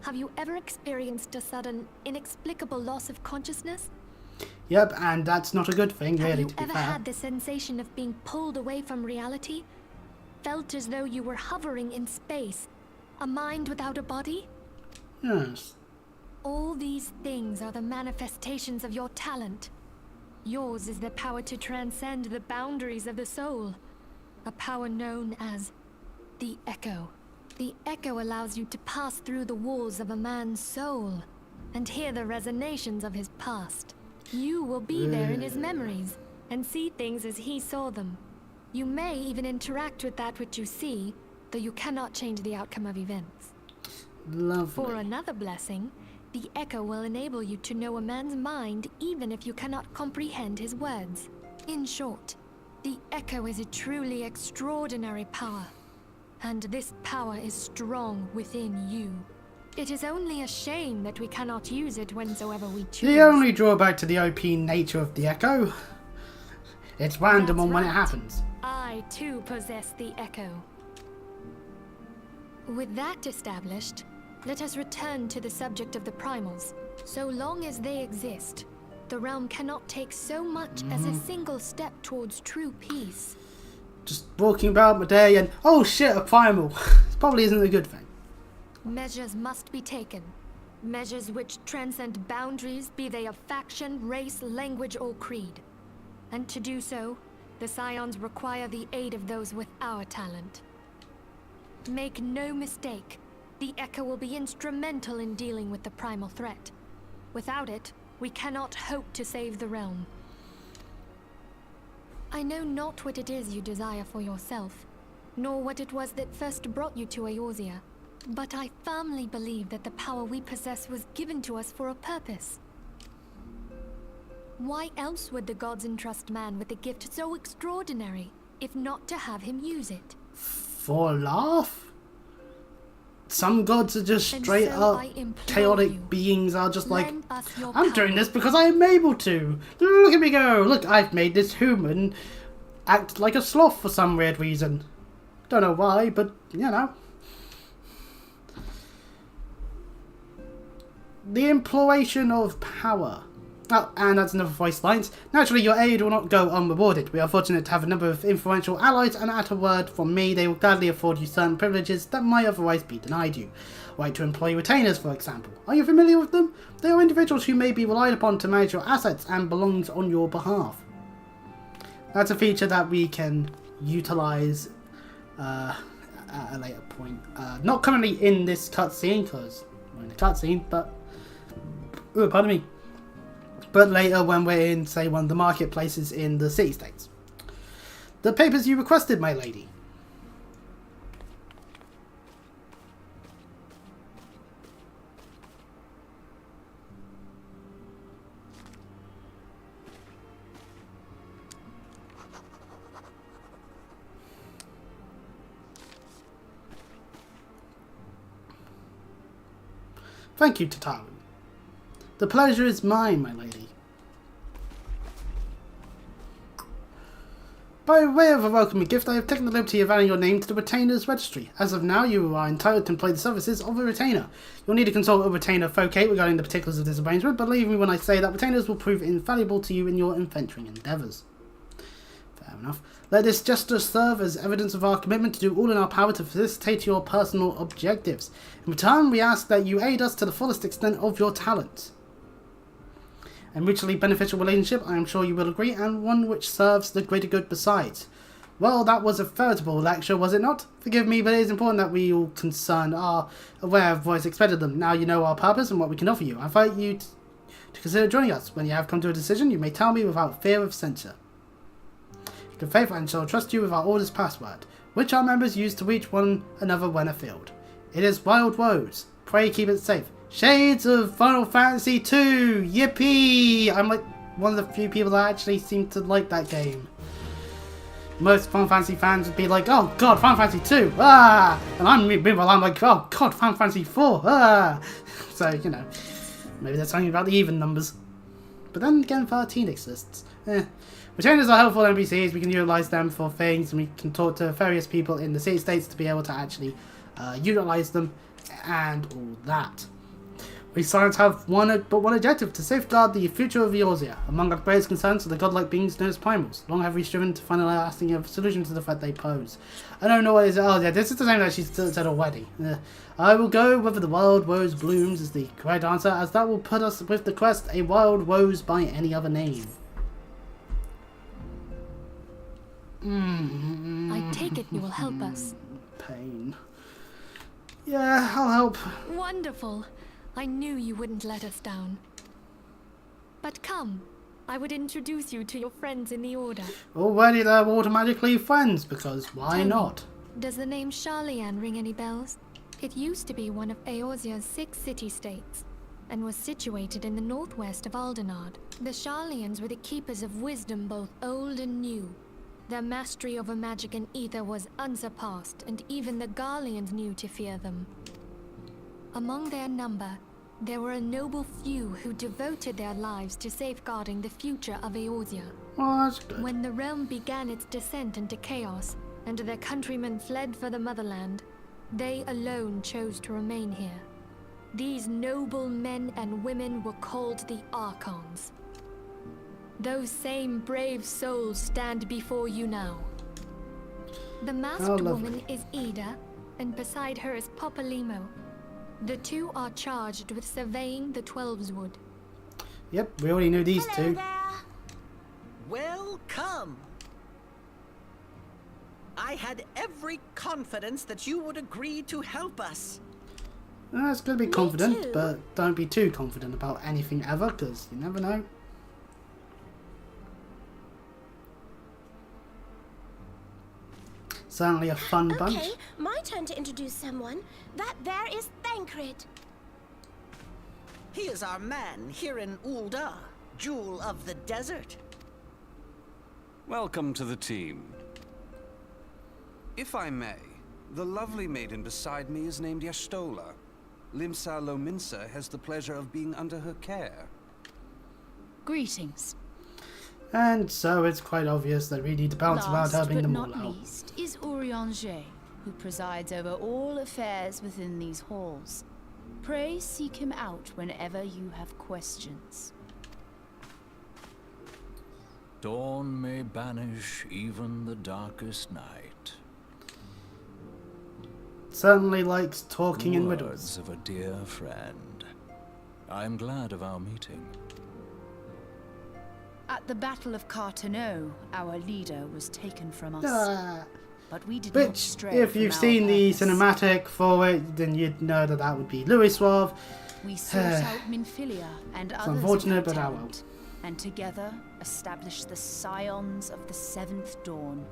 have you ever experienced a sudden, inexplicable loss of consciousness? Yep, and that's not a good thing, really, to be Have you fair. ever had the sensation of being pulled away from reality? Felt as though you were hovering in space? A mind without a body? Yes. All these things are the manifestations of your talent. Yours is the power to transcend the boundaries of the soul. A power known as the Echo. The Echo allows you to pass through the walls of a man's soul and hear the resonations of his past. You will be there in his memories and see things as he saw them. You may even interact with that which you see, though you cannot change the outcome of events. Lovely. For another blessing, the Echo will enable you to know a man's mind even if you cannot comprehend his words. In short, the Echo is a truly extraordinary power, and this power is strong within you. It is only a shame that we cannot use it whensoever we choose. The only drawback to the OP nature of the Echo, it's random on when it happens. I too possess the Echo. With that established, let us return to the subject of the Primals. So long as they exist, the realm cannot take so much as a single step towards true peace. Just walking about my day and, oh shit, a primal. It probably isn't a good thing. Measures must be taken. Measures which transcend boundaries, be they of faction, race, language, or creed. And to do so, the Scions require the aid of those with our talent. Make no mistake, the Echo will be instrumental in dealing with the primal threat. Without it, we cannot hope to save the realm. I know not what it is you desire for yourself, nor what it was that first brought you to Eorzea, but I firmly believe that the power we possess was given to us for a purpose. Why else would the gods entrust man with a gift so extraordinary, if not to have him use it? For a laugh? some gods are just And straight so up I implore chaotic you, beings are just like, lend us your I'm power. doing this because I am able to. Look at me go. Look, I've made this human act like a sloth for some weird reason. Don't know why, but you know. The imploration of power. Oh, and that's another voice lines. Naturally, your aid will not go unrewarded. We are fortunate to have a number of influential allies, and at a word from me, they will gladly afford you certain privileges that might otherwise be denied you. Right to employ retainers, for example. Are you familiar with them? They are individuals who may be relied upon to manage your assets and belongs on your behalf. That's a feature that we can utilize at a later point. Not currently in this cutscene, because we're in a cutscene, but... Ooh, pardon me. But later when we're in, say, one of the marketplaces in the city-states. The papers you requested, my lady. Thank you, Tataru. The pleasure is mine, my lady. By way of a welcoming gift, I have taken the liberty of adding your name to the retainer's registry. As of now, you are entitled to employ the services of a retainer. You'll need to consult a retainer Focate regarding the particulars of this arrangement, but believe me when I say that retainers will prove invaluable to you in your adventuring endeavours. Fair enough. Let this gesture serve as evidence of our commitment to do all in our power to facilitate your personal objectives. In return, we ask that you aid us to the fullest extent of your talents. A mutually beneficial relationship, I am sure you will agree, and one which serves the greater good besides. Well, that was a veritable lecture, was it not? Forgive me, but it is important that we all concerned are aware of what is expected of them. Now you know our purpose and what we can offer you. I invite you to consider joining us. When you have come to a decision, you may tell me without fear of censure. In good faith, I shall trust you with our order's password, which our members use to reach one another when afield. It is Wild Woes. Pray keep it safe. Shades of Final Fantasy II! Yippee! I'm like one of the few people that actually seem to like that game. Most Final Fantasy fans would be like, oh god, Final Fantasy II! Ah! And meanwhile I'm like, oh god, Final Fantasy IV! Ah! So, you know, maybe there's something about the even numbers. But then again, 13 exists. Retainers are helpful NPCs, we can utilise them for things, and we can talk to various people in the city-states to be able to actually utilise them, and all that. We science have one objective, to safeguard the future of Eorzea. Among our greatest concerns are the godlike beings known as primals. Long have we striven to find a lasting solution to the threat they pose. I don't know what is. Oh yeah, this is the same that she said already. I will go whether the wild rose blooms is the correct answer, as that will put us with the quest a wild rose by any other name. I take it you will help us. Pain. Yeah, I'll help. Wonderful. I knew you wouldn't let us down. But come, I would introduce you to your friends in the Order. Already they're automatically friends, because why not? Does the name Sharlayan ring any bells? It used to be one of Eorzea's 6 city-states, and was situated in the northwest of Aldenard. The Sharlayans were the keepers of wisdom both old and new. Their mastery over magic and ether was unsurpassed, and even the Garleans knew to fear them. Among their number, there were a noble few who devoted their lives to safeguarding the future of Eorzea. Oh, that's good. When the realm began its descent into chaos, and their countrymen fled for the motherland, they alone chose to remain here. These noble men and women were called the Archons. Those same brave souls stand before you now. The masked woman is Ida, and beside her is Popalimo. The two are charged with surveying the Twelveswood. Yep, we already knew these Hello two. There. Welcome! I had every confidence that you would agree to help us. It's good to be Me confident, too. but don't be too confident about anything ever, because you never know. Certainly a fun bunch. Okay, my turn to introduce someone. That there is Thancred. He is our man here in Ul'dah, Jewel of the Desert. Welcome to the team. If I may, The lovely maiden beside me is named Yashtola. Limsa Lominsa has the pleasure of being under her care. Greetings. And so it's quite obvious that we need to bounce around helping them all Last but out. not least is Urianger, who presides over all affairs within these halls. Pray seek him out whenever you have questions. Dawn may banish even the darkest night. Certainly likes talking in Words riddles. of a dear friend. I'm glad of our meeting. At the Battle of Carteneau, our leader was taken from us. But we did not Which, stray if from you've our seen the purpose. cinematic for it, then you'd know that that would be Louis Suave. We sought out Minfilia and others of unfortunate, their but I talent, and together established the Scions of the Seventh Dawn.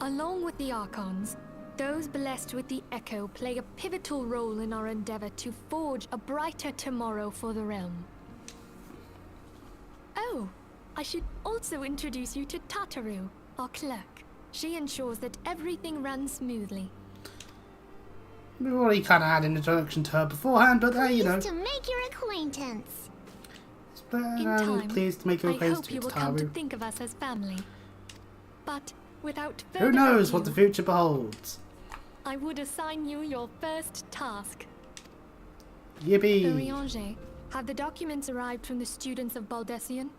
Along with the Archons, those blessed with the Echo play a pivotal role in our endeavor to forge a brighter tomorrow for the realm. Oh, I should also introduce you to Tataru, our clerk. She ensures that everything runs smoothly. We've already kind of had an introduction to her beforehand, but you know. Pleased to make your acquaintance. In time, pleased to make your I acquaintance hope you with will come to Taru. think of us as family. But without further Who knows ado, what the future beholds? I would assign you your first task. Yippee! Urianger, have the documents arrived from the students of Baldessian?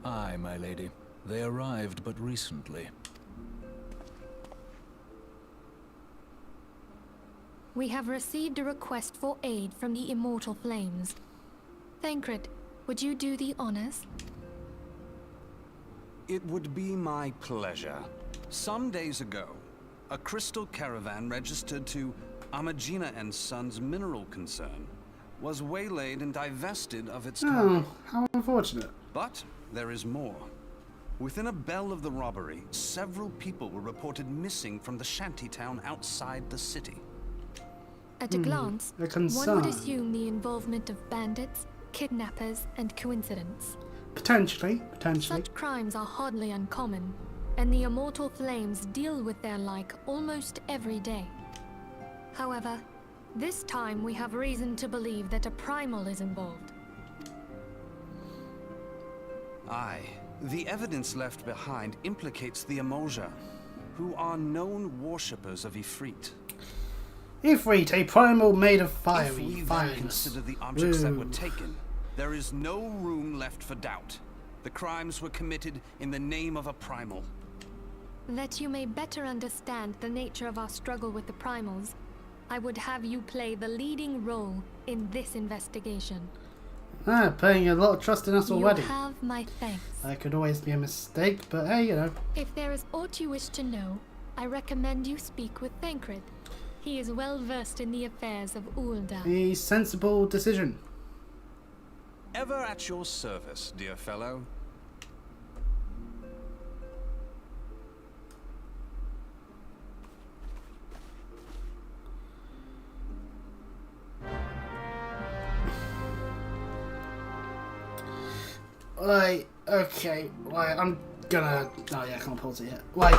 Aye, my lady. They arrived but recently. We have received a request for aid from the Immortal Flames. Thancred, would you do the honors? It would be my pleasure. Some days ago, a crystal caravan registered to Amagina and Sons mineral concern was waylaid and divested of its Oh, cargo. how unfortunate. But there is more. Within a bell of the robbery, several people were reported missing from the shantytown outside the city. At a glance, a one concern. would assume the involvement of bandits, kidnappers, and coincidence. Potentially. Such crimes are hardly uncommon, and the Immortal Flames deal with their like almost every day. However, this time we have reason to believe that a primal is involved. Aye. The evidence left behind implicates the Emoja, who are known worshippers of Ifrit. Ifrit, a primal made of If fiery we then fires. consider the objects that were Woo. taken, there is no room left for doubt. The crimes were committed in the name of a primal. That you may better understand the nature of our struggle with the primals, I would have you play the leading role in this investigation. Putting a lot of trust in us already. You have my thanks. That could always be a mistake, but hey, you know. If there is aught you wish to know, I recommend you speak with Thancred. He is well versed in the affairs of Ulda. A sensible decision. Ever at your service, dear fellow. Right, okay, right, I'm gonna... Oh yeah, I can't pause it yet. Right.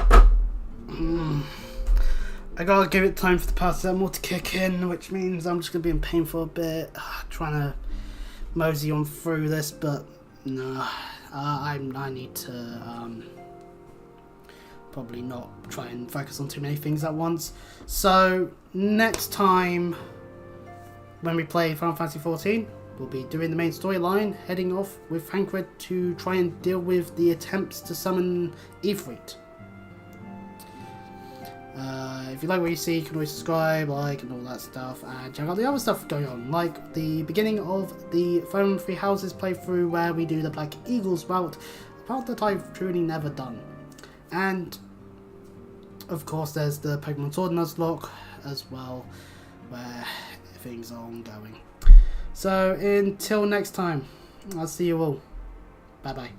I gotta give it time for the paracetamol to kick in, which means I'm just gonna be in pain for a bit. Trying to mosey on through this, but no. I need to probably not try and focus on too many things at once. So, next time when we play Final Fantasy XIV, we'll be doing the main storyline, heading off with Thancred to try and deal with the attempts to summon Ifrit. If you like what you see, you can always subscribe, like, and all that stuff, and check out the other stuff going on, like the beginning of the Phone Three Houses playthrough where we do the Black Eagles route, a route that I've truly never done. And, of course, there's the Pokemon Sword and Nuzlocke as well, where things are ongoing. So, until next time, I'll see you all. Bye-bye.